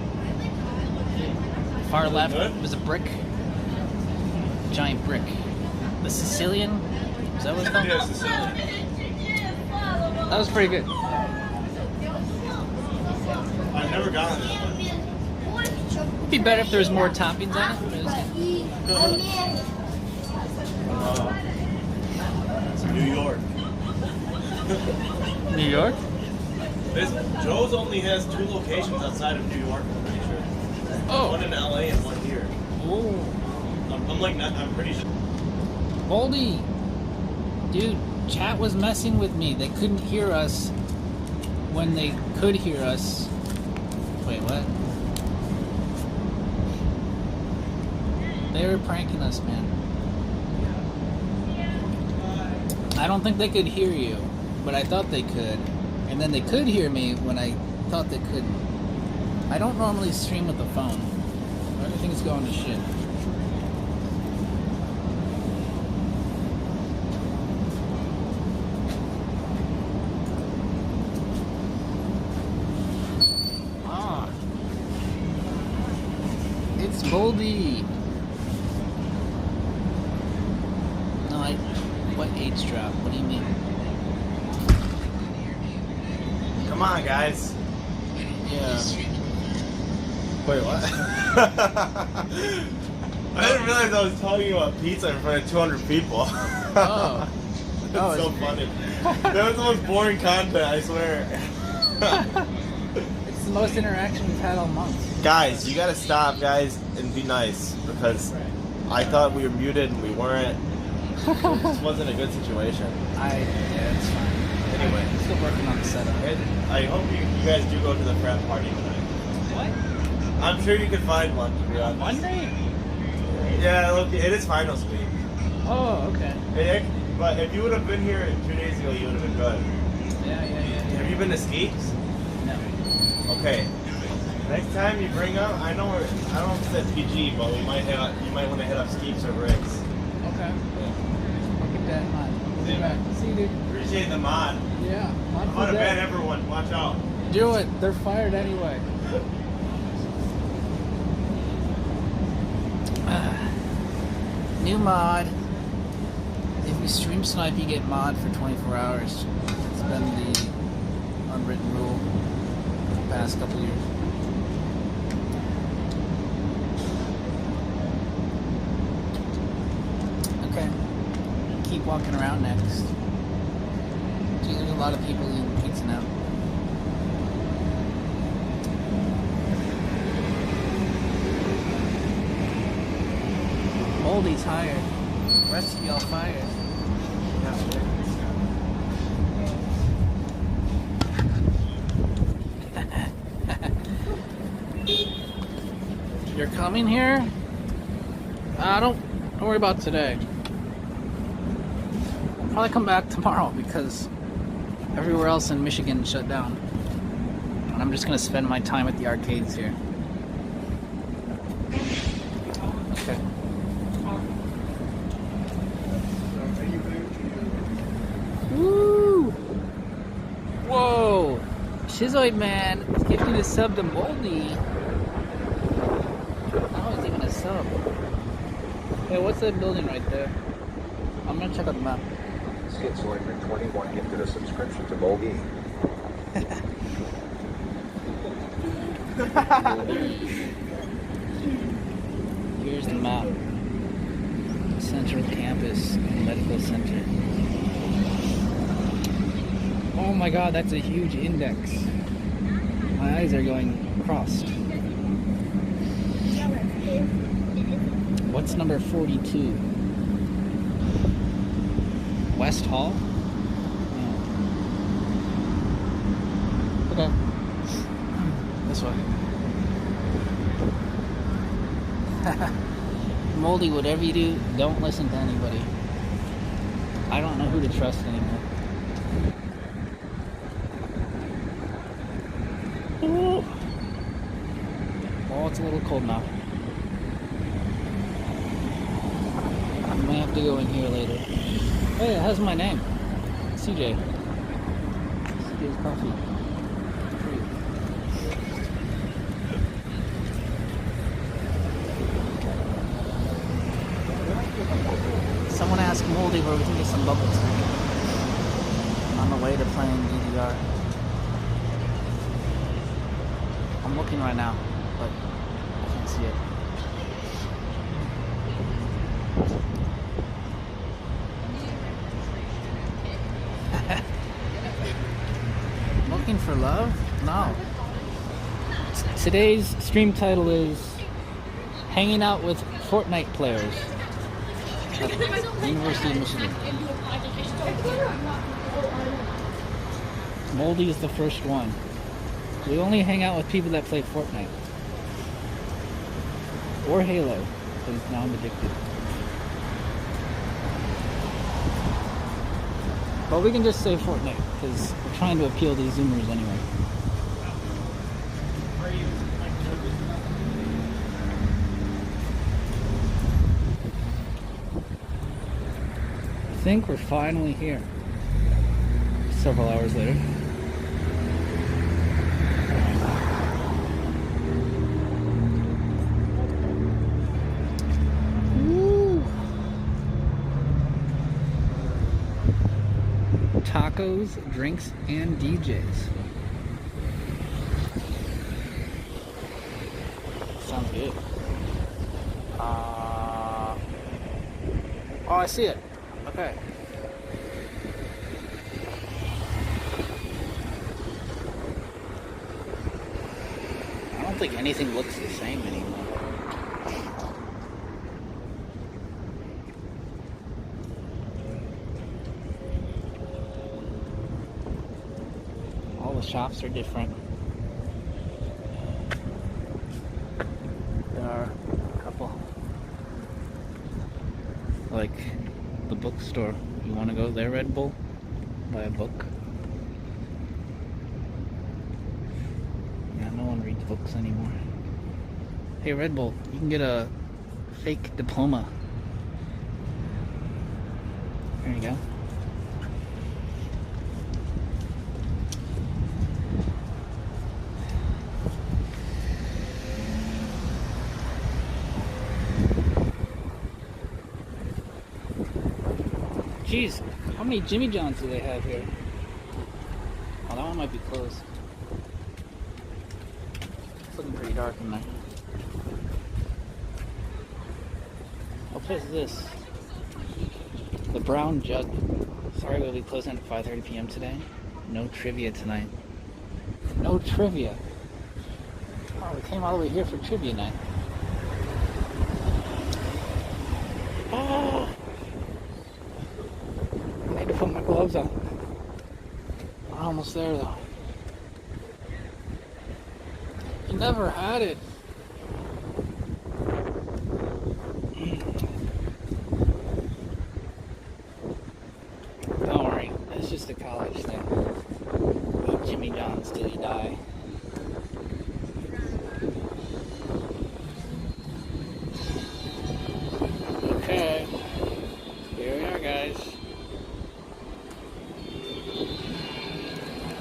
Far left Good? was a brick. Giant brick. The Sicilian? Is that what it's called? Yeah, Sicilian. That was pretty good. I've never gotten that one. It'd be better if there was more toppings on it. But it was good. It's New York. New York? Joe's only has 2 locations outside of New York, I'm pretty sure. Oh. One in LA and one here. Oh. I'm pretty sure. Boldy. Dude, chat was messing with me. They couldn't hear us when they could hear us. Wait, what? They were pranking us, man. I don't think they could hear you, but I thought they could. And then they could hear me when I thought they couldn't. I don't normally stream with the phone. Everything's going to shit. Ah. It's Boldy. No, what age drop? What do you mean? Come on, guys. Yeah. Wait, what? I didn't realize I was talking about pizza in front of 200 people. Oh. That's so funny. That was the most boring content, I swear. It's the most interaction we've had all month. Guys, you gotta stop, guys, and be nice, because I thought we were muted and we weren't. This wasn't a good situation. Yeah, it's fine. Anyway. I'm still working on the setup. I hope you guys do go to the frat party tonight. What? I'm sure you can find one, to be honest. Monday? Yeah, look, it is finals week. Oh, okay. But if you would have been here 2 days ago, you would have been good. Yeah. Have you been to Ski? No. Okay. Next time you bring up, I don't know if it's at PG, but you might want to hit up Skeeps or Riggs. Okay. I'll keep that in mind. I'll be back. See you, dude. Appreciate the mod. Yeah. I'm about to ban everyone. Watch out. Do it. They're fired anyway. New mod. If you stream snipe, you get mod for 24 hours. It's been the unwritten rule for the past couple years. Okay. Keep walking around next. Gee, there's a lot of people eating pizza now. Moldy's hired. The rest of y'all fired. You're coming here? Don't worry about today. I'll probably come back tomorrow because everywhere else in Michigan shut down. And I'm just gonna spend my time at the arcades here. Chizoid Man is gifting a sub to Moldy. How is he gonna sub? Hey, what's that building right there? I'm gonna check out the map. Schizoidman 21 gifted a subscription to Moldy. Here's the map. Central Campus Medical Center. Oh my god, that's a huge index. My eyes are going crossed. What's number 42? West Hall? Yeah. Okay. This way. Moldy, whatever you do, don't listen to anybody. I don't know who to trust anymore. Ooh. Oh, it's a little cold now. I may have to go in here later. Hey, it has my name. CJ. CJ's Coffee. Someone asked Moldy where we can get some bubbles. On the way to playing DDR. I'm looking right now, but I can't see it. Looking for love? No. Today's stream title is Hanging Out with Fortnite Players. University of Michigan. Moldy is the first one. We only hang out with people that play Fortnite. Or Halo, because now I'm addicted. But we can just say Fortnite, because we're trying to appeal to these Zoomers anyway. I think we're finally here. Several hours later. Woo. Tacos, drinks, and DJs. Sounds good. Oh, I see it. Okay. I don't think anything looks the same anymore. All the shops are different. There are a couple. Like the bookstore. You want to go there, Red Bull? Buy a book? Yeah, no one reads books anymore. Hey, Red Bull, you can get a fake diploma. There you go. Jeez, how many Jimmy Johns do they have here? Oh, that one might be closed. It's looking pretty dark in there. What place is this? The Brown Jug. Sorry, we'll be closing at 5:30 p.m. today. No trivia tonight. No trivia. Oh, we came all the way here for trivia night. Oh! I need to put my gloves on. We're almost there though. You never had it. Don't worry, it's just a college thing. Eat Jimmy John's till you die. Okay, here we are, guys.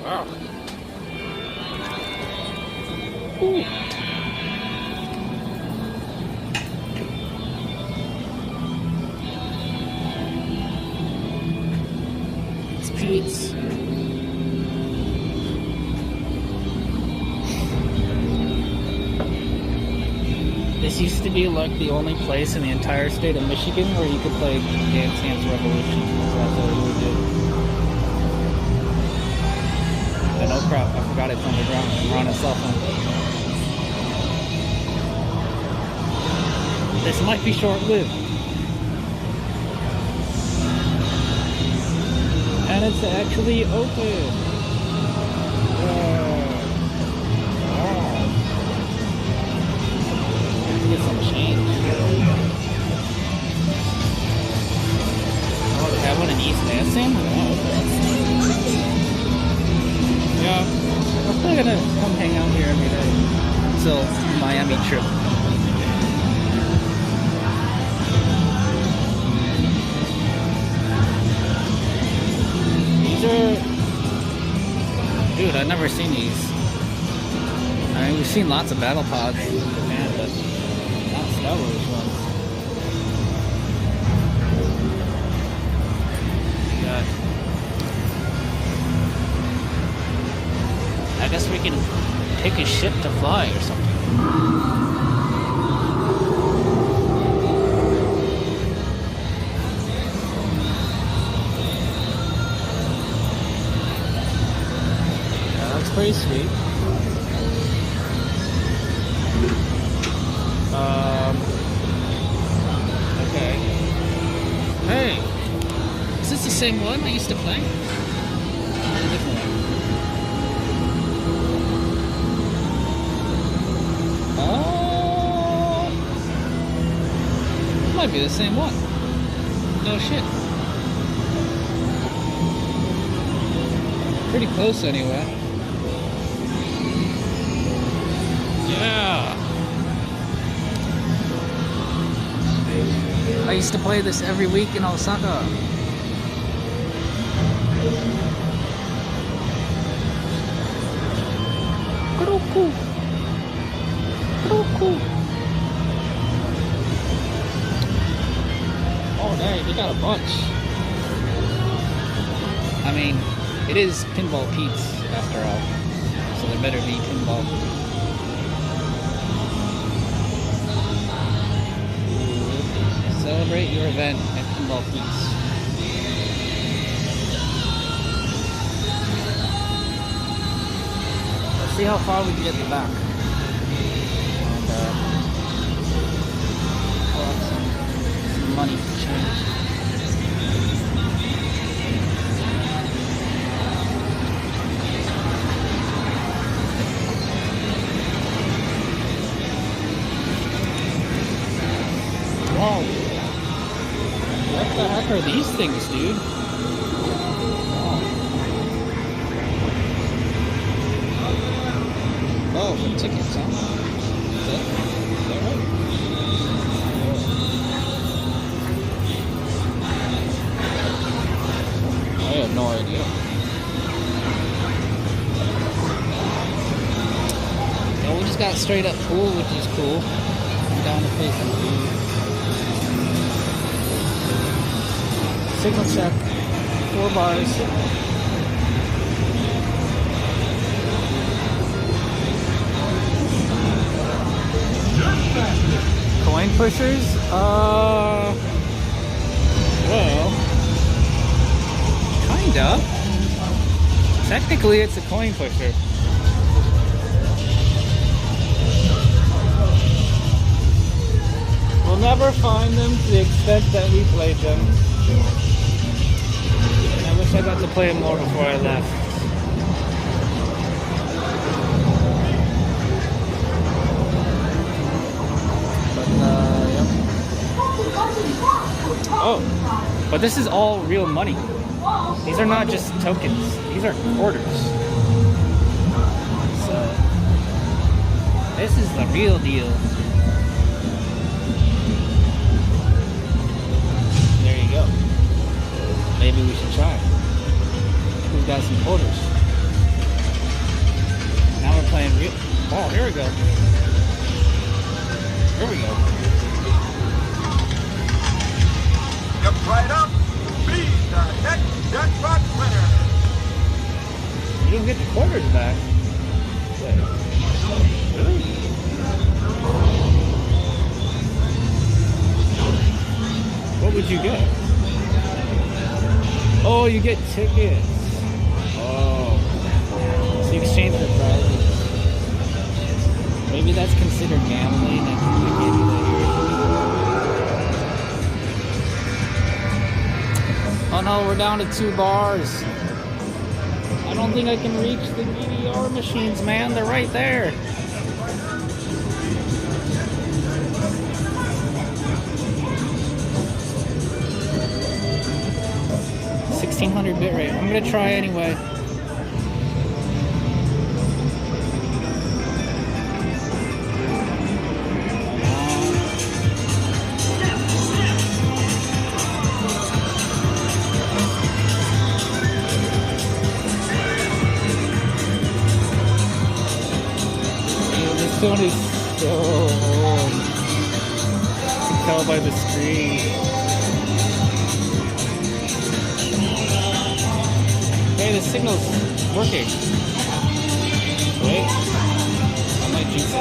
Wow. States. This used to be like the only place in the entire state of Michigan where you could play Dance Dance Revolution. So that's all we would do. And oh crap, I forgot it's on the ground. We're on a cell phone. This might be short-lived. And it's actually open. Get some change. Oh, they have one in East Lansing? Oh. Yeah, I'm probably gonna come hang out here every day until Miami trip. These are... Dude, I've never seen these. I mean, we've seen lots of battle pods in Japan, but not Star Wars ones. God. I guess we can take a ship to fly or something. That looks pretty sweet. Okay. Hey, is this the same one I used to play? Or a different one? Oh, it might be the same one. No shit. Pretty close anyway. Yeah. I used to play this every week in Osaka. Kuroku. Kuroku. Oh, dang, they got a bunch. I mean, it is Pinball Pete's after all, so there better be pinball. Celebrate your event at Pinball Pete's. Let's see how far we can get in the back. And pull out some money for change. Whoa. What the heck are these things, dude? Oh, for tickets, huh? Is that right? I have no idea. No, we just got straight up pool, which is cool. I'm down to play some pool. Signal check, 4 bars. Coin pushers? Well, kinda. Technically, it's a coin pusher. We'll never find them to the extent that we played them. I wish I got to play them more before I left. Yep. Oh, but this is all real money. These are not just tokens. These are quarters. So, this is the real deal. There you go. Maybe we should try. We've got some quarters. Now we're playing real. Oh, here we go. Here we go. Jump right up. Be the next jackpot winner. quarters back. Wait. Really? What would you get? Oh, you get tickets. Oh. So you exchange for prizes. Maybe that's considered gambling and they gave you that here. Oh no, we're down to 2 bars. I don't think I can reach the DVR machines, man. They're right there. Bitrate. I'm gonna try anyway. This phone is so old. You can tell by the screen. Hey, the signal's working. Wait. I might jinx it.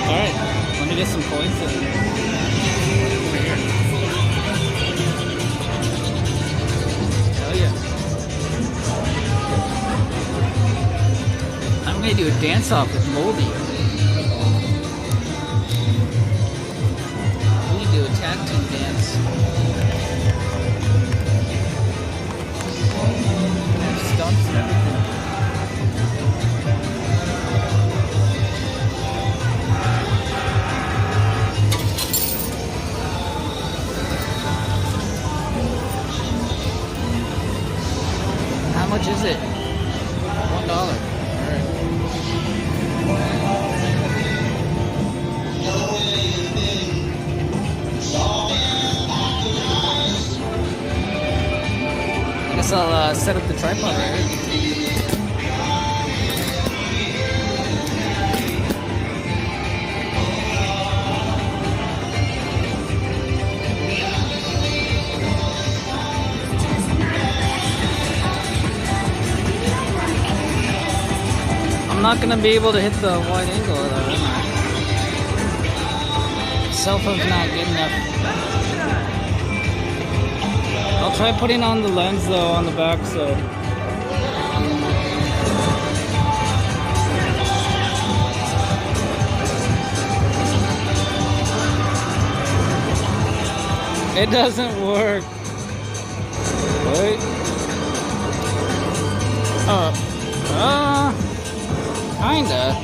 Alright, let me get some points in. Over here. Hell yeah. I'm gonna do a dance off with Moldy. We can do a tag team dance. Have stunts and everything. How much is it? $1. I guess I'll set up the tripod right here. I'm not gonna be able to hit the wide angle though, am I? Cell phone's not good enough. I'll try putting on the lens though on the back side. It doesn't work. Wait. Kinda.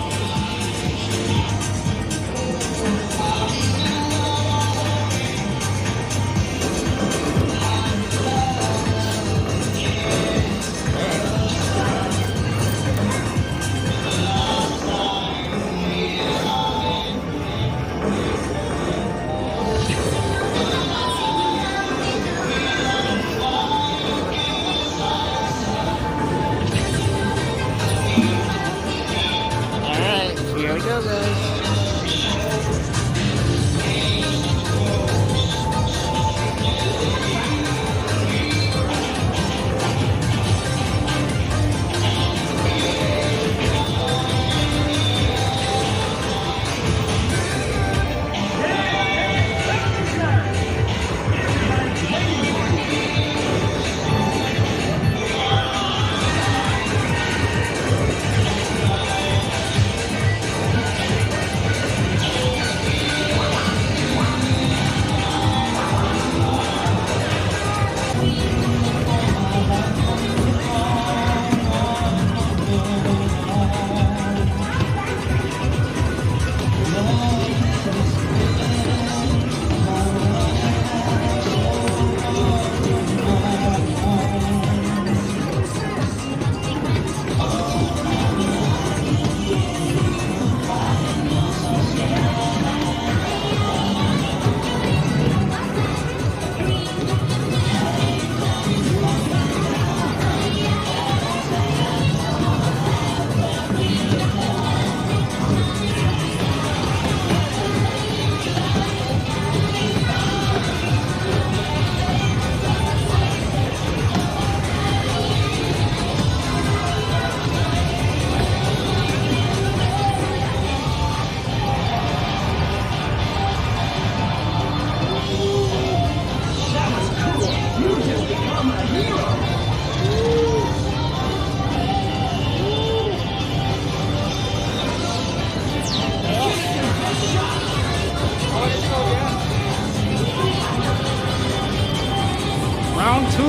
Round 2.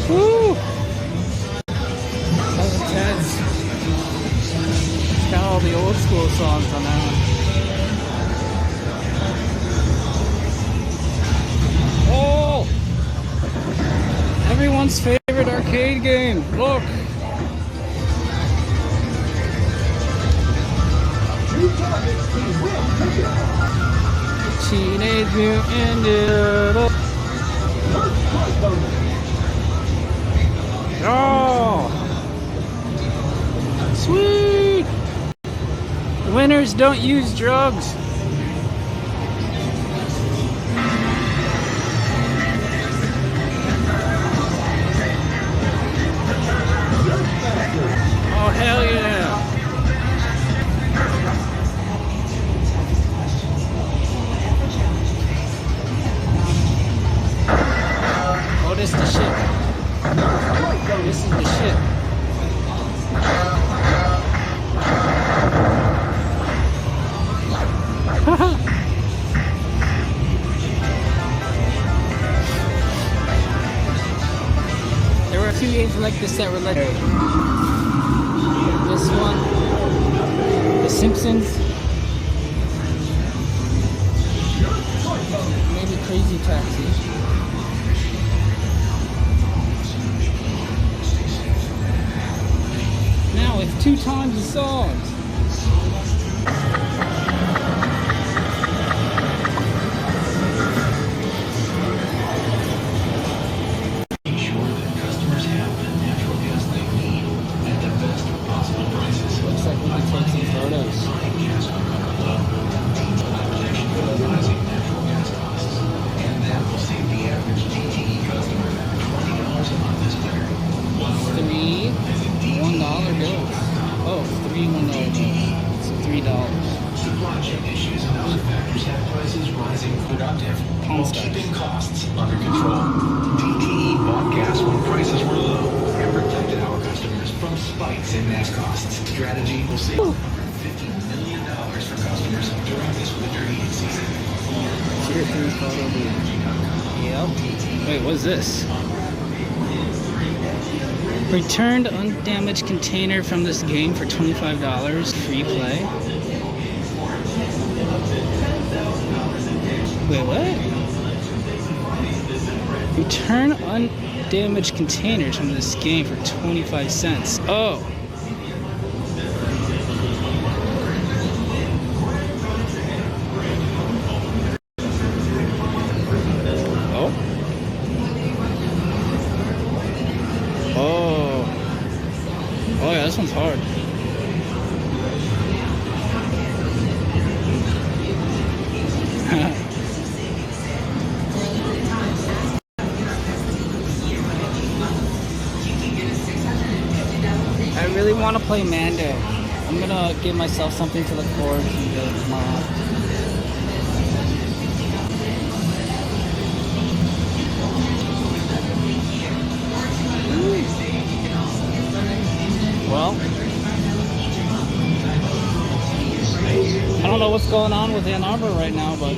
Woo! That was intense. It's got all the old school songs on that one. Oh! Everyone's favorite arcade game. Look! Teenage Mutant Ninja Turtles. Oh! Sweet! Winners don't use drugs. Oh, hell yeah! Oh, this is the shit. This is the shit. There were a few games like this that were legendary. This one, The Simpsons, maybe Crazy Taxi. Now it's 2 times the songs. Ensure that customers have the natural gas they need at the best possible prices. Looks like we can take some photos. Gas will cover low. Protection for the rising natural gas costs. And that will save the average DTE customer $20 a month this winter. 3 $1 bills. Oh, 3 $1 bills. So $3. Supply chain issues and other factors have prices rising productive Pong while stars. keeping costs under control. DTE bought gas when prices were low and protected our customers from spikes in gas costs. Strategy will save $150 million for customers during this winter heating season. Tier 3 photo booth. Yep. Wait, what's this? Returned undamaged container from this game for $25. Free play. Wait, what? Return undamaged containers from this game for 25 cents. Oh. play Mando. I'm gonna give myself something to look forward to tomorrow. Well, I don't know what's going on with Ann Arbor right now, but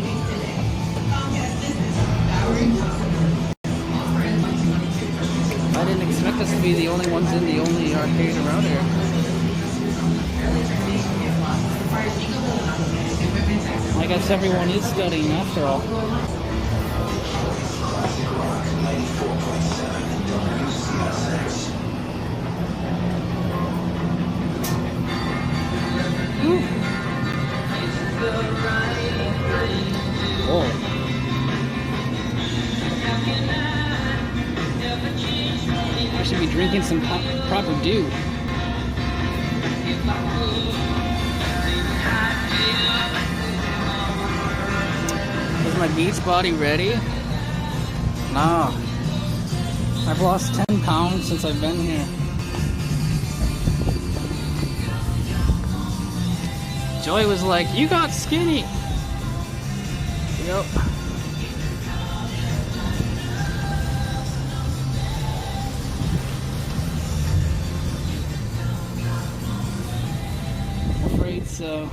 I didn't expect us to be the only ones in the only arcade around here. I guess everyone is studying after all. Oh. I should be drinking some proper dew. Is my beach body ready? Nah. I've lost 10 pounds since I've been here. Joy was like, "You got skinny." Yep. I'm afraid so.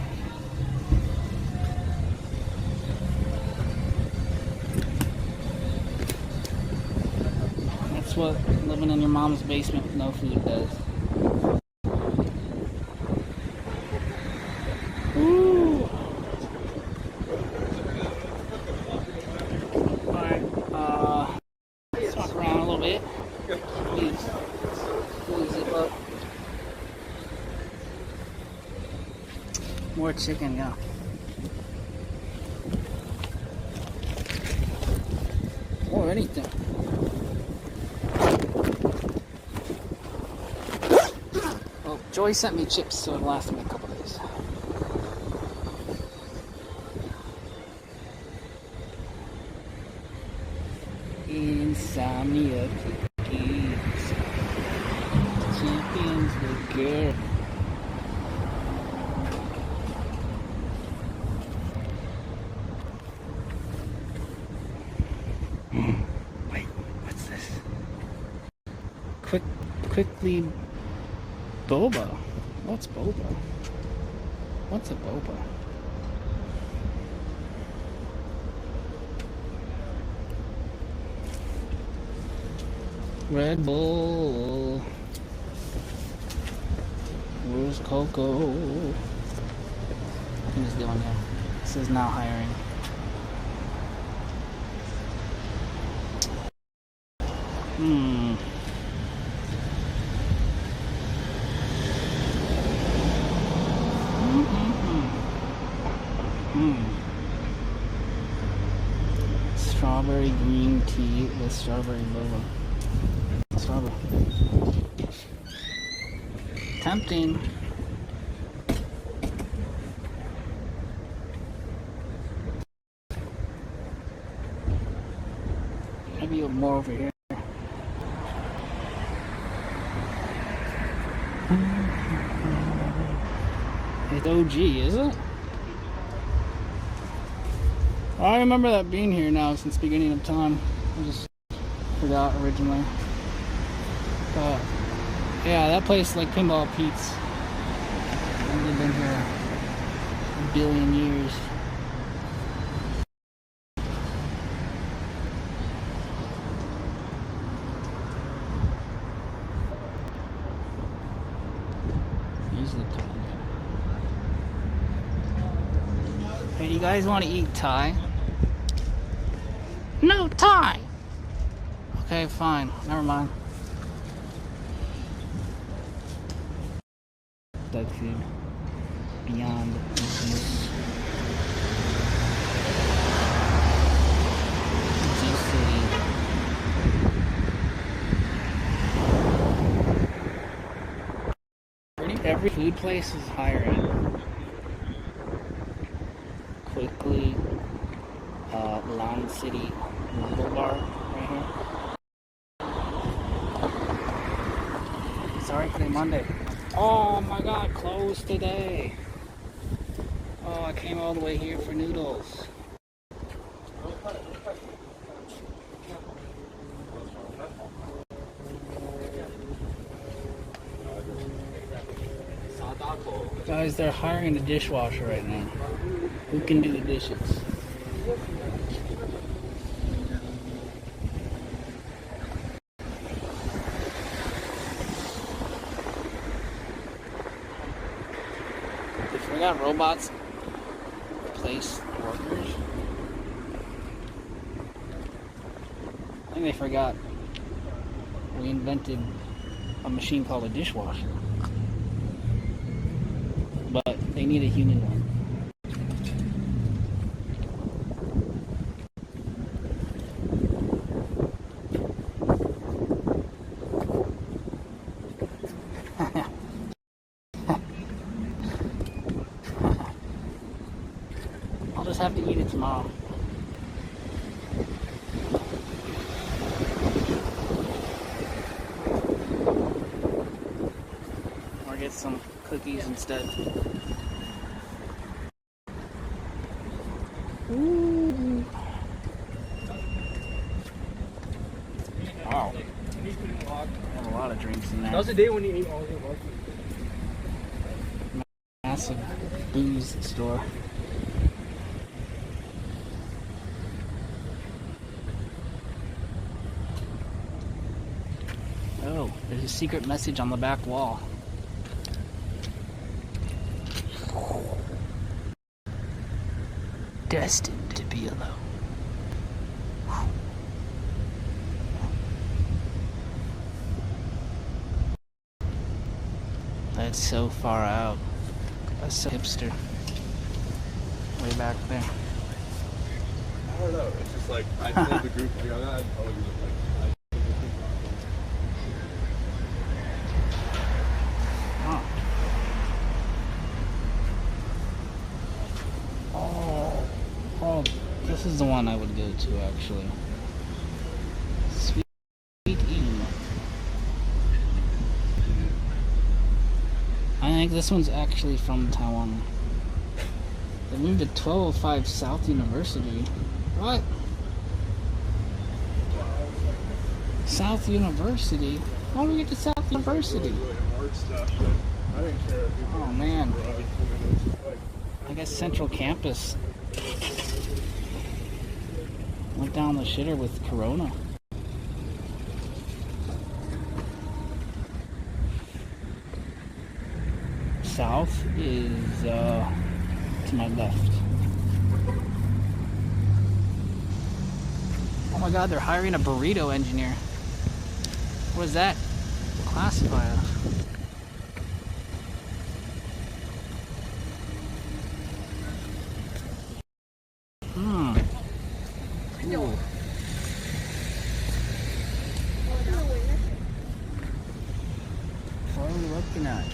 That's what living in your mom's basement with no food does. Woo! Alright, let's walk around a little bit. Please zip up. More chicken, yeah. Or anything. Oh, Joy sent me chips, so it'll last me a couple days. Insomnia cookies. Chickens look good. Wait, what's this? Quickly boba. What's boba? What's a boba? Red Bull. Where's Coco? What is doing here? This is now hiring. Strawberry green tea with strawberry boba. Strawberry. Tempting. Maybe more over here. It's OG, is it? I remember that being here now since the beginning of time. I just forgot originally. But yeah, that place like Pinball Pete's. They've been here a billion years. Hey, you guys want to eat Thai? No Thai! Okay, fine. Never mind. Dog food. Beyond infamous. Every food place is higher end. Quickly, Lawn City Noodle Bar right here. Sorry, today Monday. Oh my god, closed today. Oh, I came all the way here for noodles. Guys, they're hiring a dishwasher right now. Who can do the dishes? They forgot robots replace workers. I think they forgot we invented a machine called a dishwasher. But they need a human one. I'll just have to eat it tomorrow. Or get some cookies instead. Ooh. Wow. I have a lot of drinks in there. That was the day when you ate all your work. Massive booze store. Oh, there's a secret message on the back wall. Destined to be alone. That's so far out. That's so hipster. Way back there. I don't know. It's just like I told the group, like, I'm not always like. Oh, this is the one I would go to actually. Sweet E. I think this one's actually from Taiwan. They moved to 1205 South University. What? South University? How do we get to South University? Oh man. I guess Central Campus went down the shitter with Corona. South is to my left. Oh my god, they're hiring a burrito engineer. What is that classified? Ooh. What are we looking at?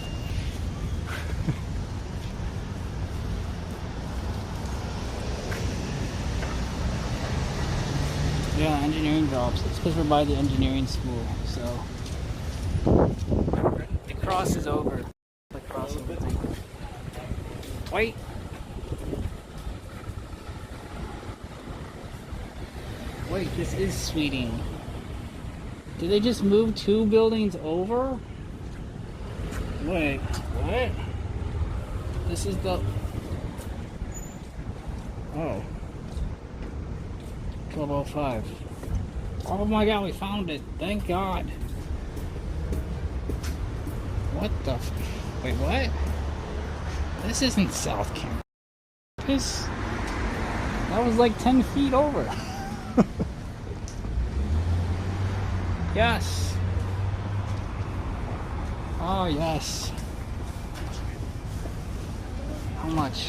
Yeah, engineering jobs. It's because we're by the engineering school, so the cross is over. The crossover thing. Wait. Wait, this is Sweeting. Did they just move 2 buildings over? Wait, what? This is the... Oh. 1205. Oh my god, we found it. Thank God. What the... Wait, what? This isn't South Campus. That was like 10 feet over. Yes. Oh, yes. How much?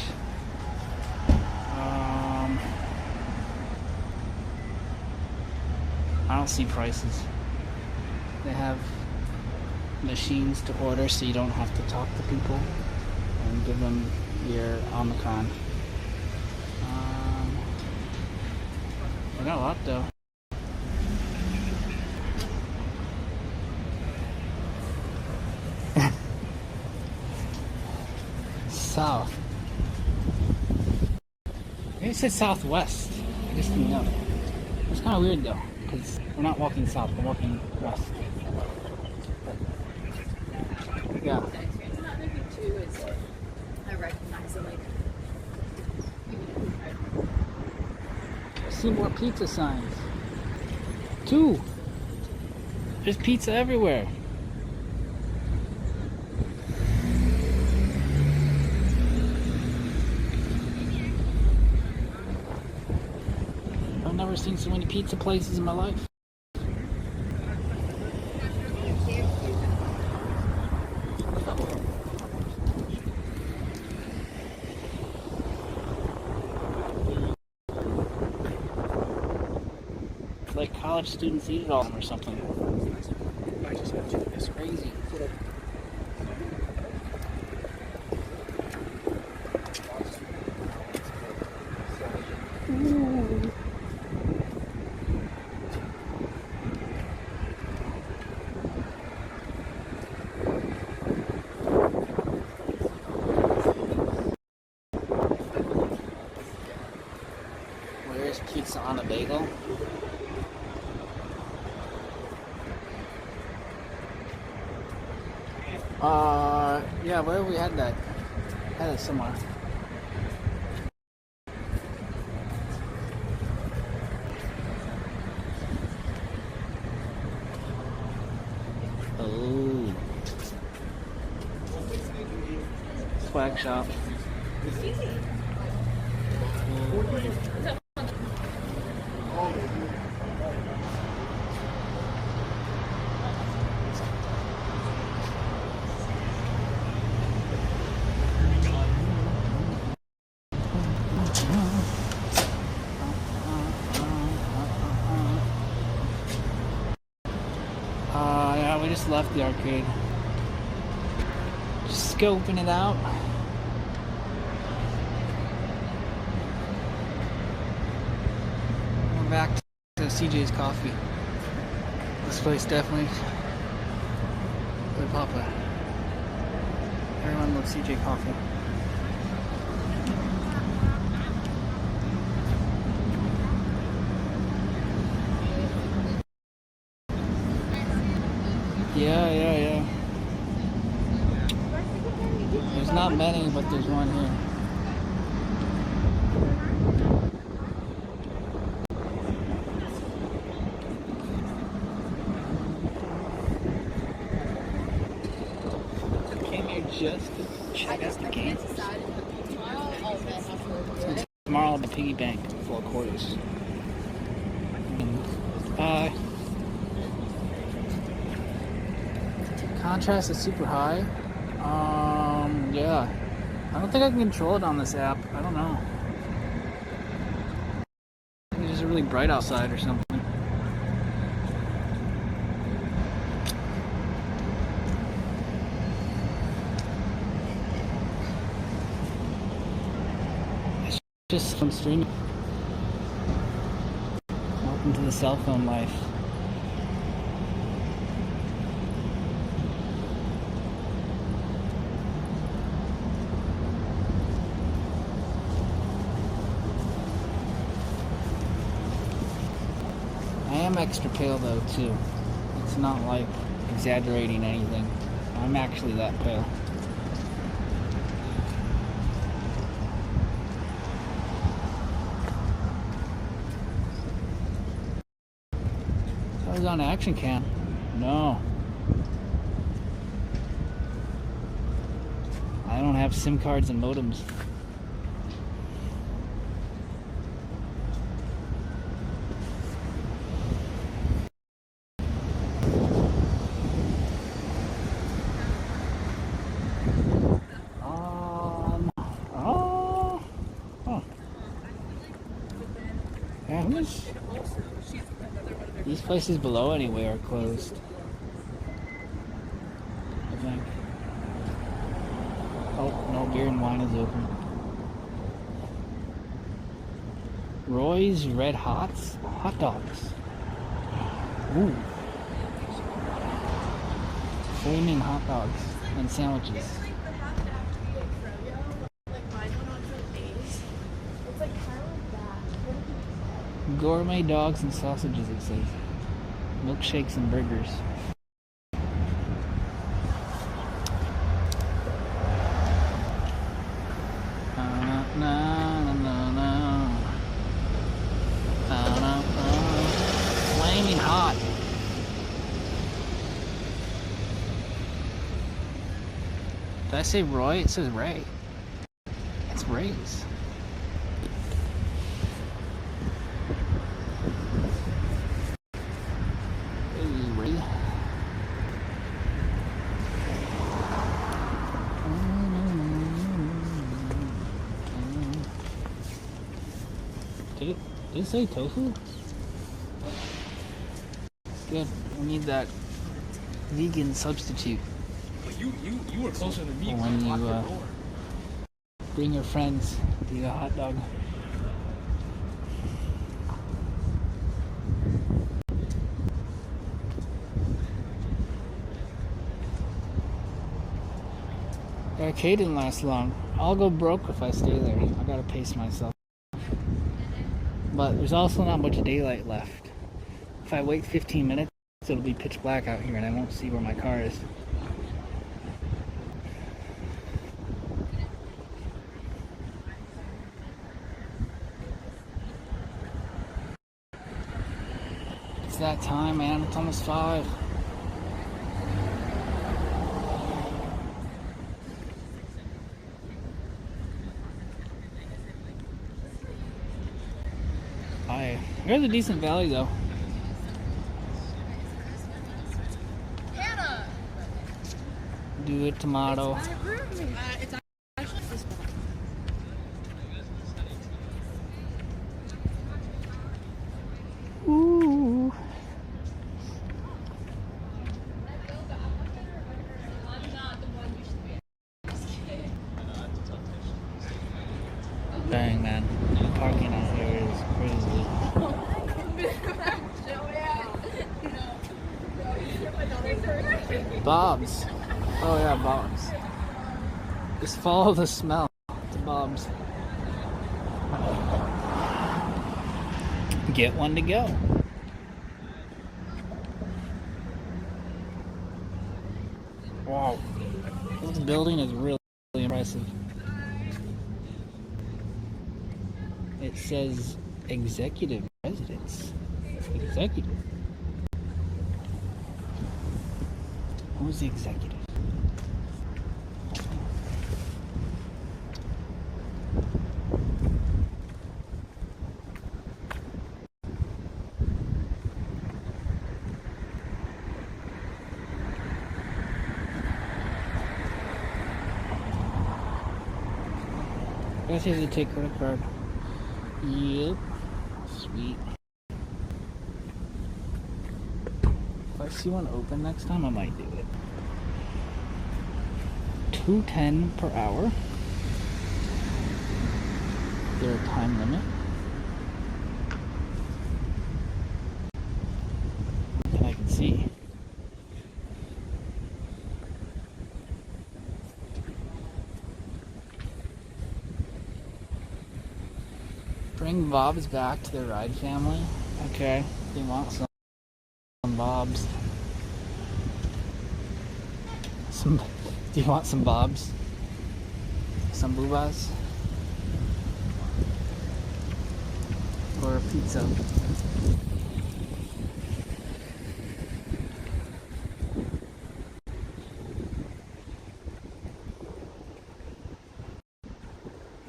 I don't see prices. They have machines to order so you don't have to talk to people and give them your Omicron. I got a lot though. Maybe it says southwest. I just didn't know. It's kind of weird though, because we're not walking south, we're walking west. Yeah. I recognize it. Like, I see more pizza signs. 2. There's pizza everywhere. I've never seen so many pizza places in my life. Like college students eat it all or something. It's crazy. Ooh. Where's pizza on a bagel? Yeah, where we had that? Had it somewhere. Oh. Swag shop. Yeah, we just left the arcade. Just scoping it out. We're back to CJ's Coffee. This place definitely really popular. Everyone loves CJ Coffee. Yeah. There's not many, but there's one here. Came here just to check out the game. Tomorrow I'll have a piggy bank full of quarters. Contrast is super high. Yeah. I don't think I can control it on this app. I don't know. It's just really bright outside or something. It's just from streaming. Welcome to the cell phone life. I am extra pale though too. It's not like exaggerating anything. I'm actually that pale. I was on action cam. No. I don't have SIM cards and modems. These places below anyway are closed, I think. Oh, no, beer and wine is open. Roy's Red Hots? Hot dogs. Ooh. Flaming hot dogs and sandwiches. like mine went on for days. It's like caramel gourmet dogs and sausages, it says. Milkshakes and burgers. Flaming hot. Did I say Roy? It says Ray. It's Ray's. Hey, Ray. Did it say tofu? Good. We need that vegan substitute. But you were closer than me. When you bring your friends to eat a hot dog. The arcade didn't last long. I'll go broke if I stay there. I gotta pace myself. But there's also not much daylight left. If I wait 15 minutes, it'll be pitch black out here and I won't see where my car is. It's that time, man. It's almost 5. Here's a decent value though. Do it, tomato. It's actually this one. Ooh. Dang, man. The parking out here is crazy. Bob's. Oh yeah, Bob's. Just follow the smell to Bob's. Get one to go. Wow. This building is really impressive. It says executive residence. Executive. Who's the executive? I guess you have to take credit card. Yep. Sweet. If I see one open next time, I might do it. $2.10 per hour. Is there a time limit? And I can see. Bring Bob's back to the ride family. Okay, they want some Bob's. Do you want some Bob's? Some boobas? Or a pizza?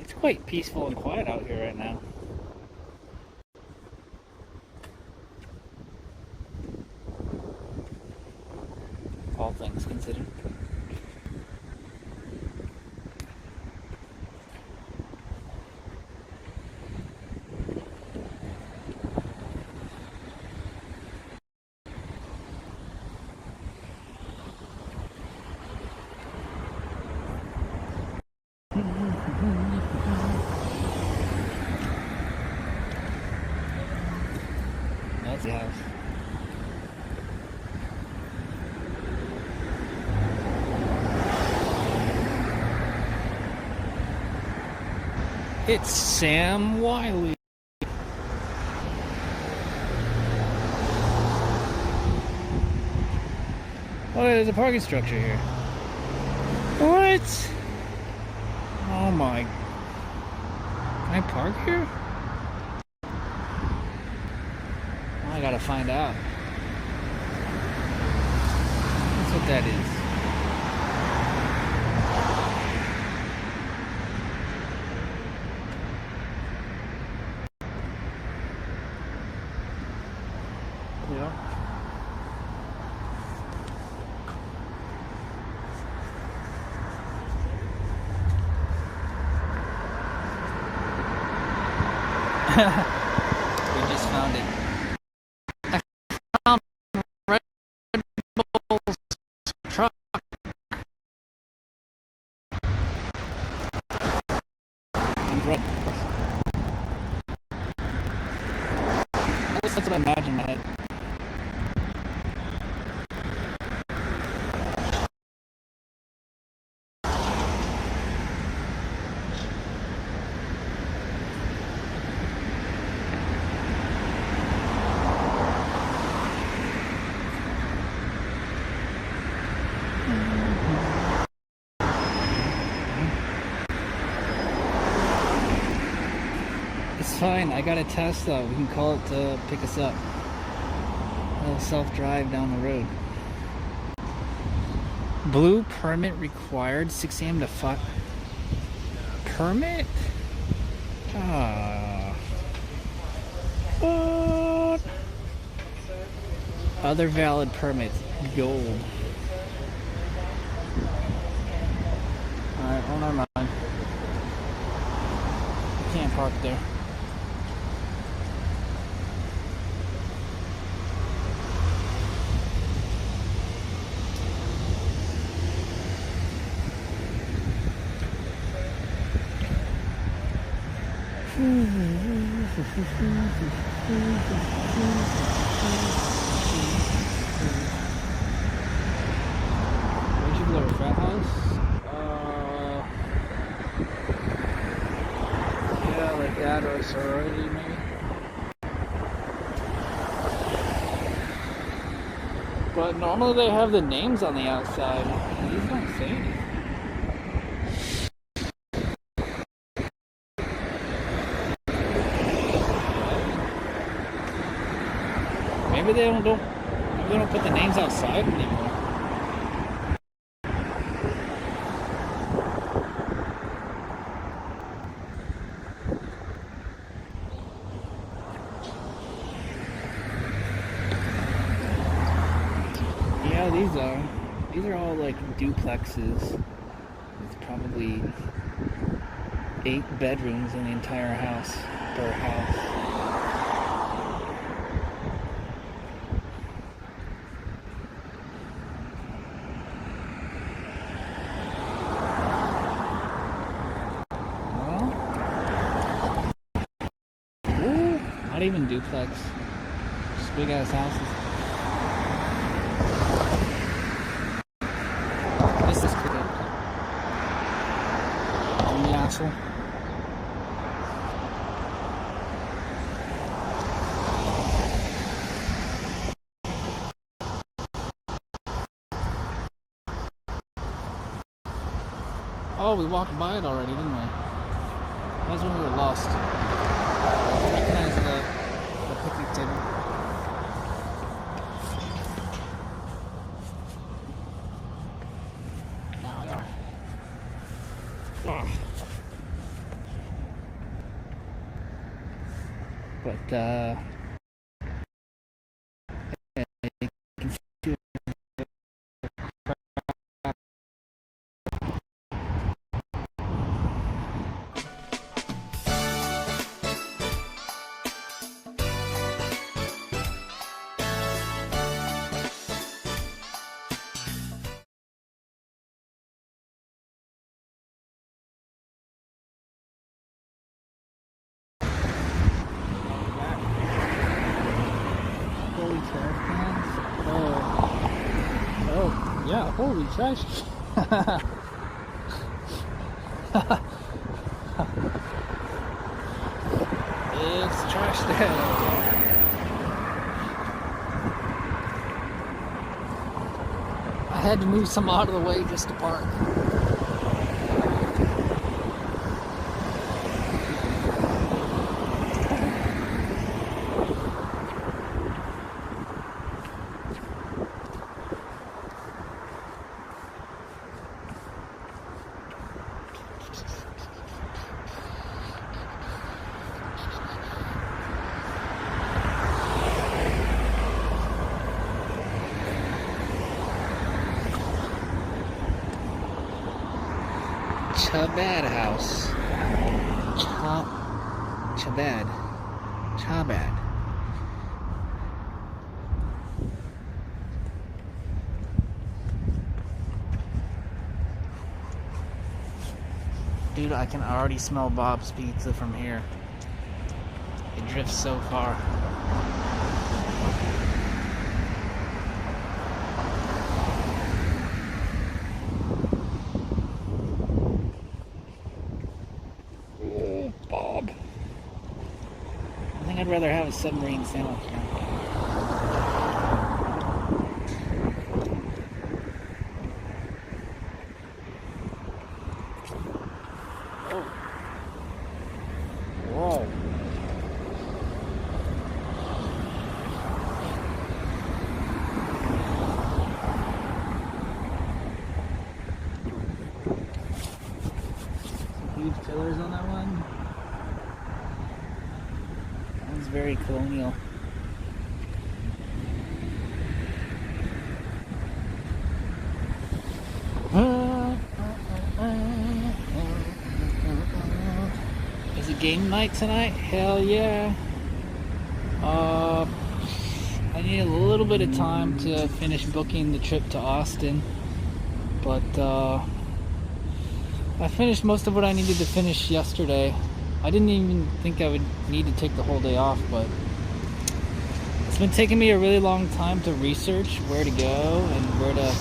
It's quite peaceful and quiet out here right now. All things considered. That's the house. It's Sam Wiley. Oh, there's a parking structure here. What? Oh my. Can I park here? I gotta find out. That's what that is. Yeah. We just found it. I found Red Bull's truck. That's what I imagine in my head. It's fine. I got a Tesla. We can call it to pick us up. It'll self-drive down the road. Blue permit required. 6 a.m. to 5. Permit? Ah. What? Other valid permits. Gold. Alright, well, never mind. Can't park there. Where'd you go? Frat house? Yeah, like that, or a sorority maybe. But normally they have the names on the outside. These don't say anything. Maybe they don't put the names outside anymore. Yeah, these are all like duplexes. It's probably 8 bedrooms in the entire house per house. Not even duplex. Just big ass houses. This is cool. The asshole. Oh, we walked by it already, didn't we? That's when we were lost. Recognize the picnic table. But holy trash cans. Oh, yeah, holy trash. It's trash day. I had to move some out of the way just to park. Chabad house. Chabad. Dude, I can already smell Bob's Pizza from here. It drifts so far. Bob. I think I'd rather have a submarine sandwich now. Oh. Whoa. Some huge pillars on that one. It's very colonial. Is it game night tonight? Hell yeah. I need a little bit of time to finish booking the trip to Austin, but I finished most of what I needed to finish yesterday. I didn't even think I would need to take the whole day off, but it's been taking me a really long time to research where to go and where to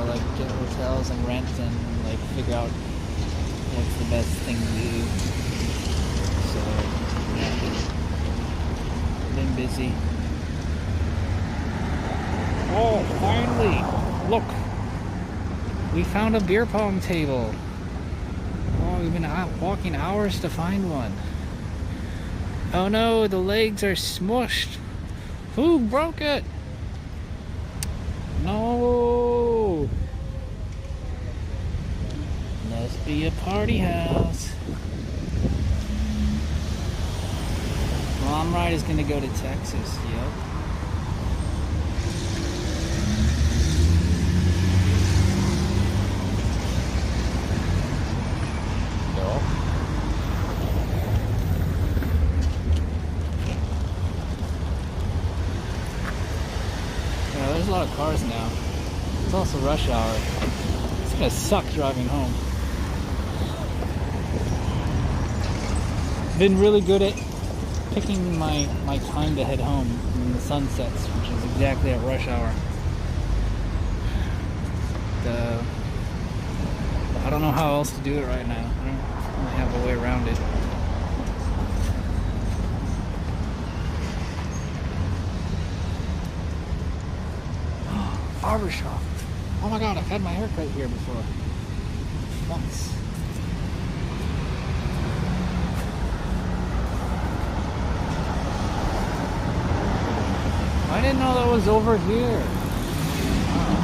like get hotels and rent and like figure out what's the best thing to do. So yeah, I've been busy. Oh, finally! Look, we found a beer pong table. Oh, we've been out walking hours to find one. Oh no, the legs are smushed. Who broke it? No. Must be a party house. Mom ride is gonna go to Texas. Yep. There's a lot of cars now. It's also rush hour. It's gonna suck driving home. Been really good at picking my time to head home when the sun sets, which is exactly at rush hour. I don't know how else to do it right now. I don't really have a way around it. Barbershop. Oh my god, I've had my haircut here before. Once. I didn't know that was over here. Wow.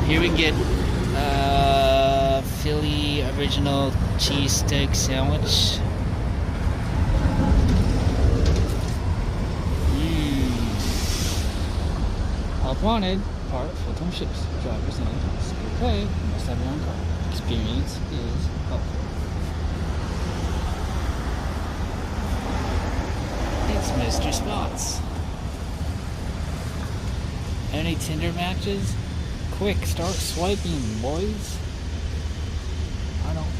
Here we get Philly original cheesesteak sandwich. Help wanted, part full-time ships, drivers and school pay, must have your own car. Experience is helpful. It's Mr. Spots. Any Tinder matches? Quick, start swiping, boys. I don't.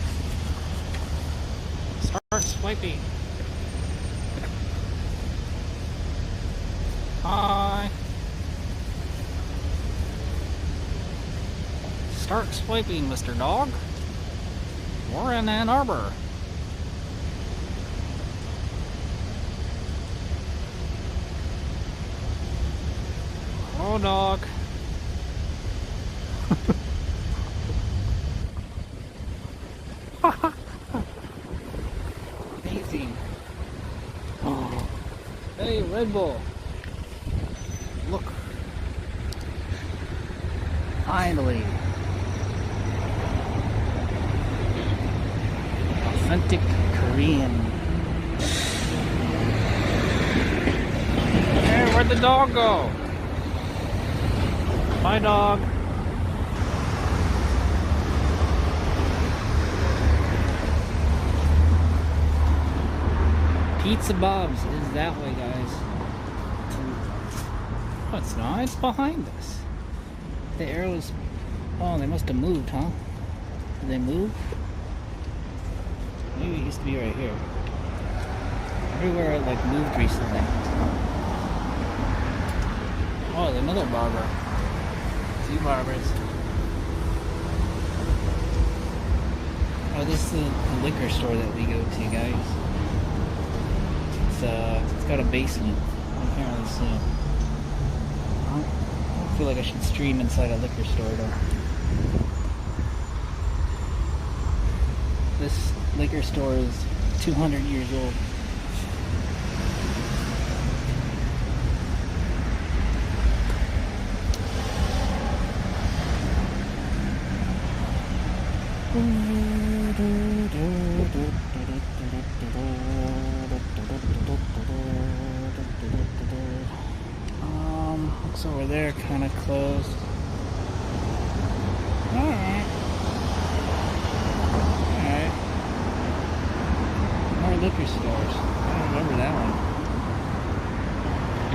Start swiping. Hi. Start swiping, Mr. Dog. We're in Arbor. Oh, dog. Amazing. Oh. Hey, Red Bull. Look. Finally. Authentic Korean. Hey, where'd the dog go? Bye, dog. Pizza Bob's is that way, guys. Oh, it's not. It's behind us. The arrows. Oh, they must have moved, huh? Did they move? Maybe it used to be right here. Everywhere it like moved recently. Oh, there's another barber. 2 barbers. Oh, this is the liquor store that we go to, guys. It's got a basement. Apparently so. I don't feel like I should stream inside a liquor store though. This liquor store is 200 years old. Looks over there kind of closed. Alright. More liquor stores. I don't remember that one.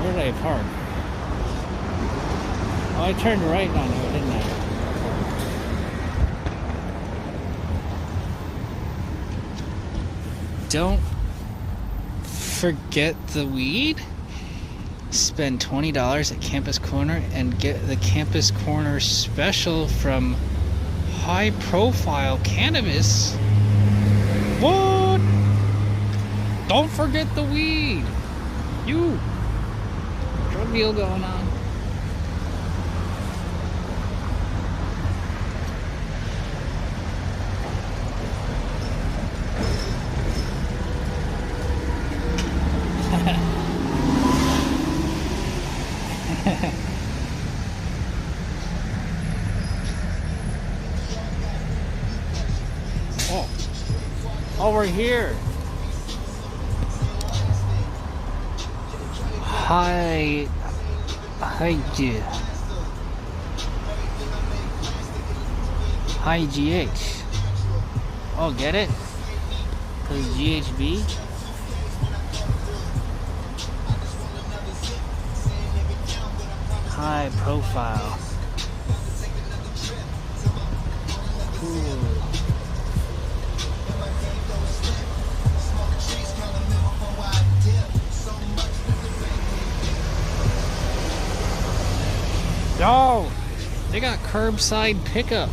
Where did I park? Oh, I turned right on here, didn't I? Don't forget the weed. Spend $20 at Campus Corner and get the Campus Corner special from High Profile Cannabis. What? Don't forget the weed. You. Drug deal going on. Over here. Hi GH. Oh, get it? Cause GHB. High profile. Ooh. Oh, they got curbside pickup.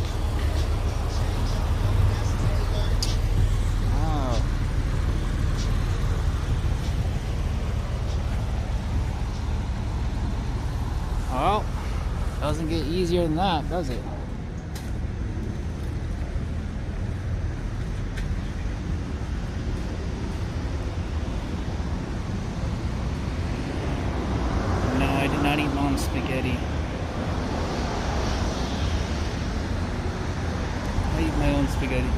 Wow. Well, doesn't get easier than that, does it? No, I did not eat mom's spaghetti. I eat my own spaghetti.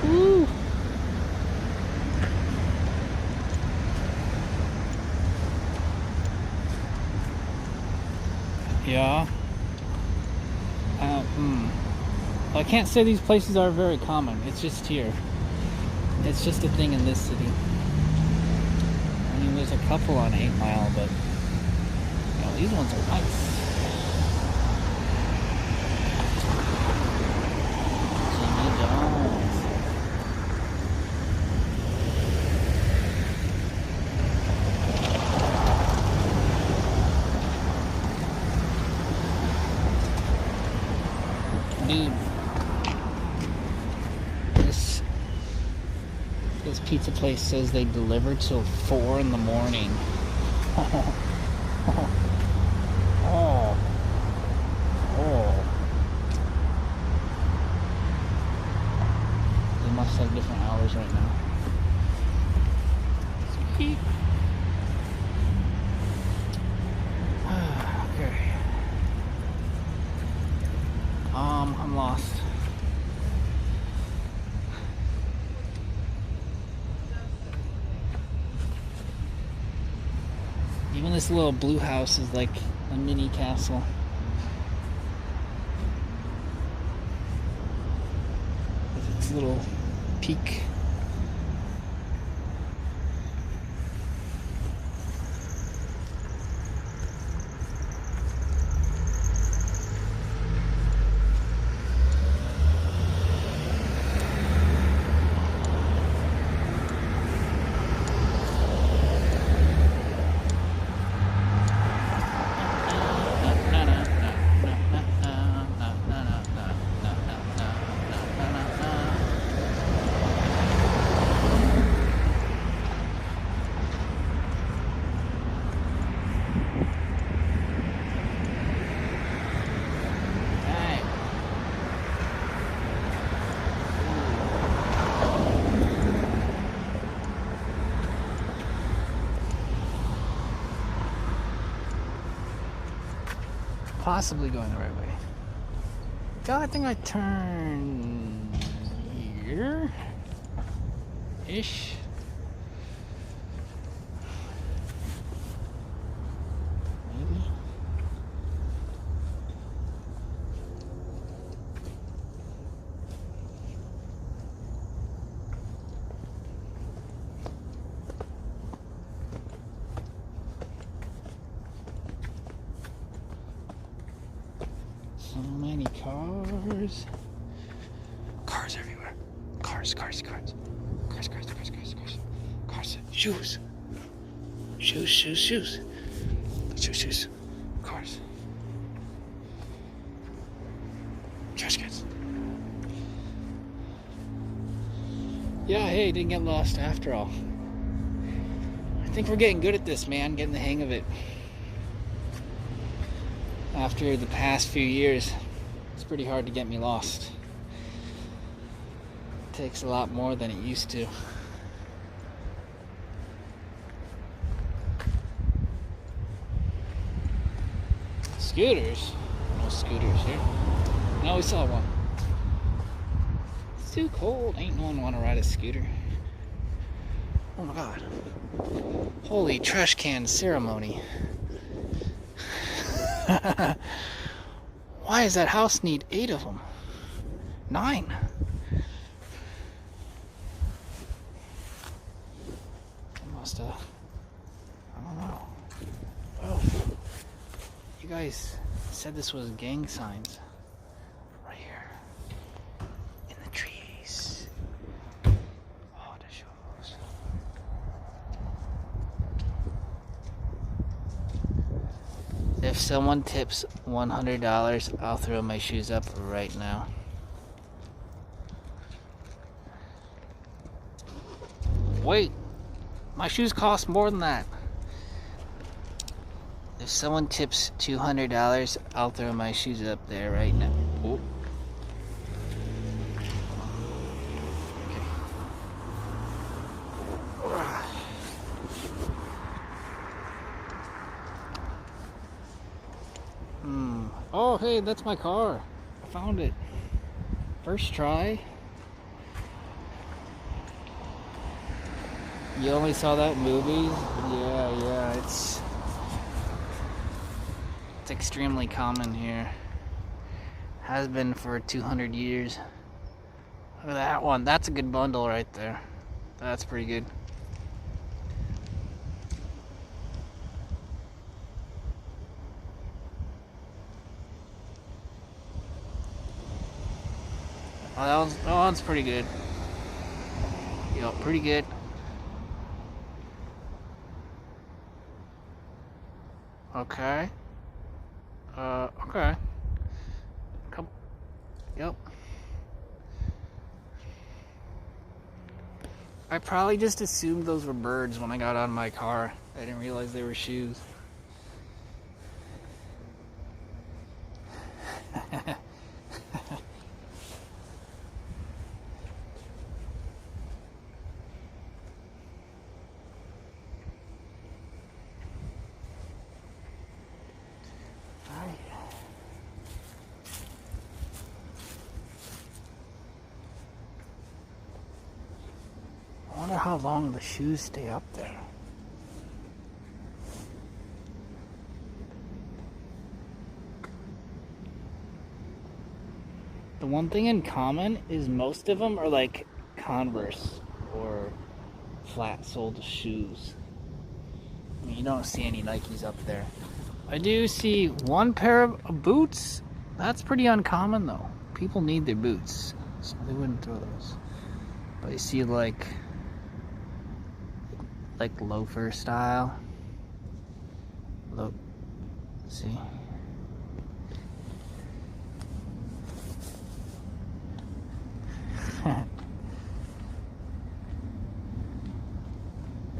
Woo! Yeah. Well, I can't say these places are very common. It's just here. It's just a thing in this city. I mean, there's a couple on 8 Mile, but you know, these ones are nice. Dude, this This pizza place says they deliver till 4 in the morning. Oh. They must have different hours right now. Sweet. Okay. I'm lost. Even this little blue house is like a mini castle. With its little peak. Possibly going the right way. God, I think I turned here ish. Maybe. So many cars. Cars everywhere. Cars. Cars. Shoes. Shoes. Cars. Trash cans. Yeah, hey, didn't get lost after all. I think we're getting good at this, man. Getting the hang of it. After the past few years, it's pretty hard to get me lost. It takes a lot more than it used to. Scooters? No scooters here. No, we saw one. It's too cold. Ain't no one want to ride a scooter. Oh my god. Holy trash can ceremony. Why does that house need 8 of them? 9. Must have. I don't know. Oh. You guys said this was gang signs. Right here. In the trees. Oh, the shows. If someone tips $100, I'll throw my shoes up right now. Wait, my shoes cost more than that. If someone tips $200, I'll throw my shoes up there right now. Oh. Oh, hey, that's my car. I found it. First try. You only saw that in movies? Yeah, it's extremely common here. Has been for 200 years. Look at that one. That's a good bundle right there. That's pretty good. Oh, that one's pretty good. Yo, pretty good. Okay. Okay. Come. Yep. I probably just assumed those were birds when I got out of my car. I didn't realize they were shoes. I wonder how long the shoes stay up there. The one thing in common is most of them are like Converse or flat-soled shoes. I mean, you don't see any Nikes up there. I do see one pair of boots. That's pretty uncommon though. People need their boots, so they wouldn't throw those. But you see like loafer style. Look, see.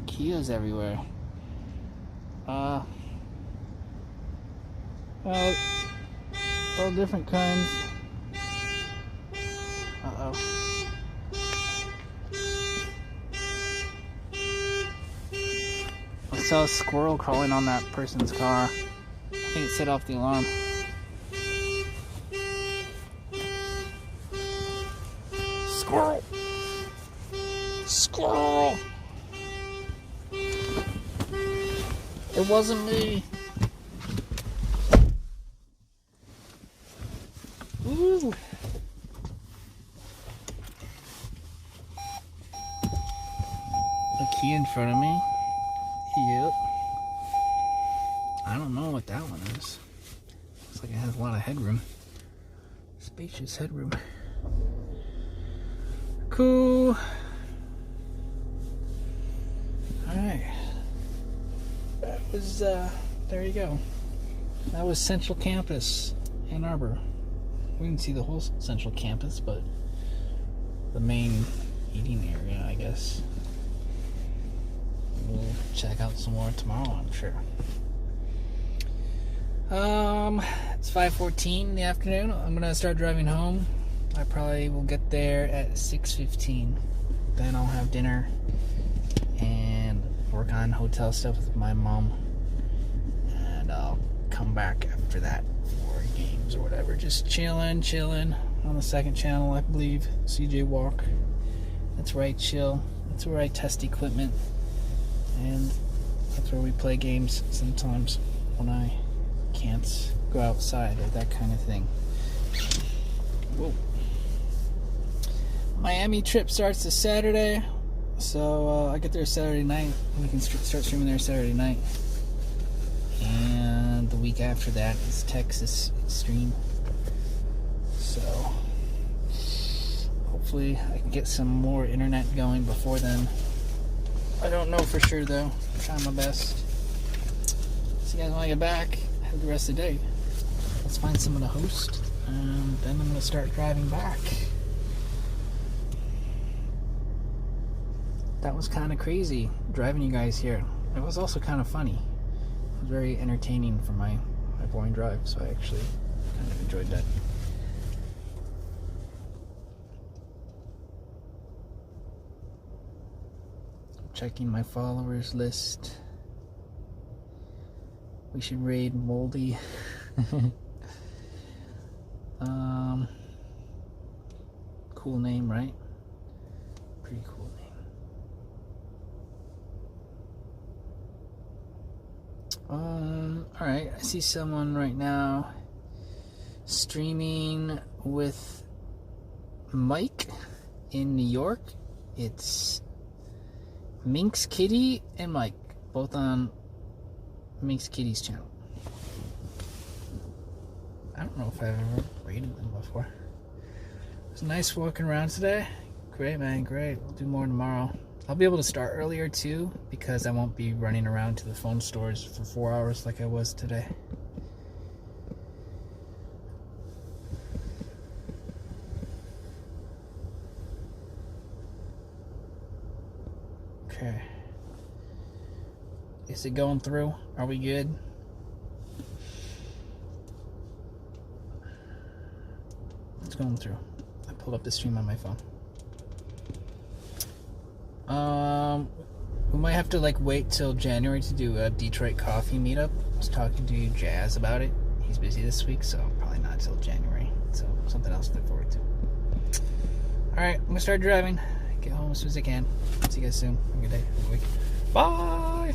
Kias everywhere. All different kinds. Uh-oh. I saw a squirrel crawling on that person's car. I think it set off the alarm. Squirrel! Squirrel! It wasn't me. Ooh. A key in front of me. Yep. I don't know what that one is. Looks like it has a lot of headroom. Spacious headroom. Cool. Alright. That was, there you go. That was Central Campus, Ann Arbor. We didn't see the whole Central Campus, but the main eating area, I guess. We'll check out some more tomorrow, I'm sure. It's 5:14 in the afternoon. I'm gonna start driving home. I probably will get there at 6:15. Then I'll have dinner and work on hotel stuff with my mom. And I'll come back after that for games or whatever. Just chilling on the second channel, I believe. CJ Walk. That's where I chill. That's where I test equipment. And that's where we play games sometimes when I can't go outside or that kind of thing. Whoa. Miami trip starts this Saturday, so I get there Saturday night. We can start streaming there Saturday night. And the week after that is Texas stream. So hopefully I can get some more internet going before then. I don't know for sure though. I'm trying my best. So you guys, when I get back, have the rest of the day. Let's find someone to host, and then I'm gonna start driving back. That was kind of crazy driving you guys here. It was also kind of funny. It was very entertaining for my boring drive, so I actually kind of enjoyed that. Checking my followers list. We should raid Moldy. Cool name, right? Pretty cool name. Alright, I see someone right now streaming with Mike in New York. It's Minx Kitty and Mike, both on Minx Kitty's channel. I don't know if I've ever rated them before. It was nice walking around today. Great, man, great. We'll do more tomorrow. I'll be able to start earlier too, because I won't be running around to the phone stores for 4 hours like I was today. Okay. Is it going through? Are we good? It's going through. I pulled up the stream on my phone. We might have to like wait till January to do a Detroit coffee meetup. I was talking to Jazz about it. He's busy this week, so probably not till January. So something else to look forward to. Alright, I'm gonna start driving. Get home as soon as I can. See you guys soon. Have a good day. Have a good week. Bye!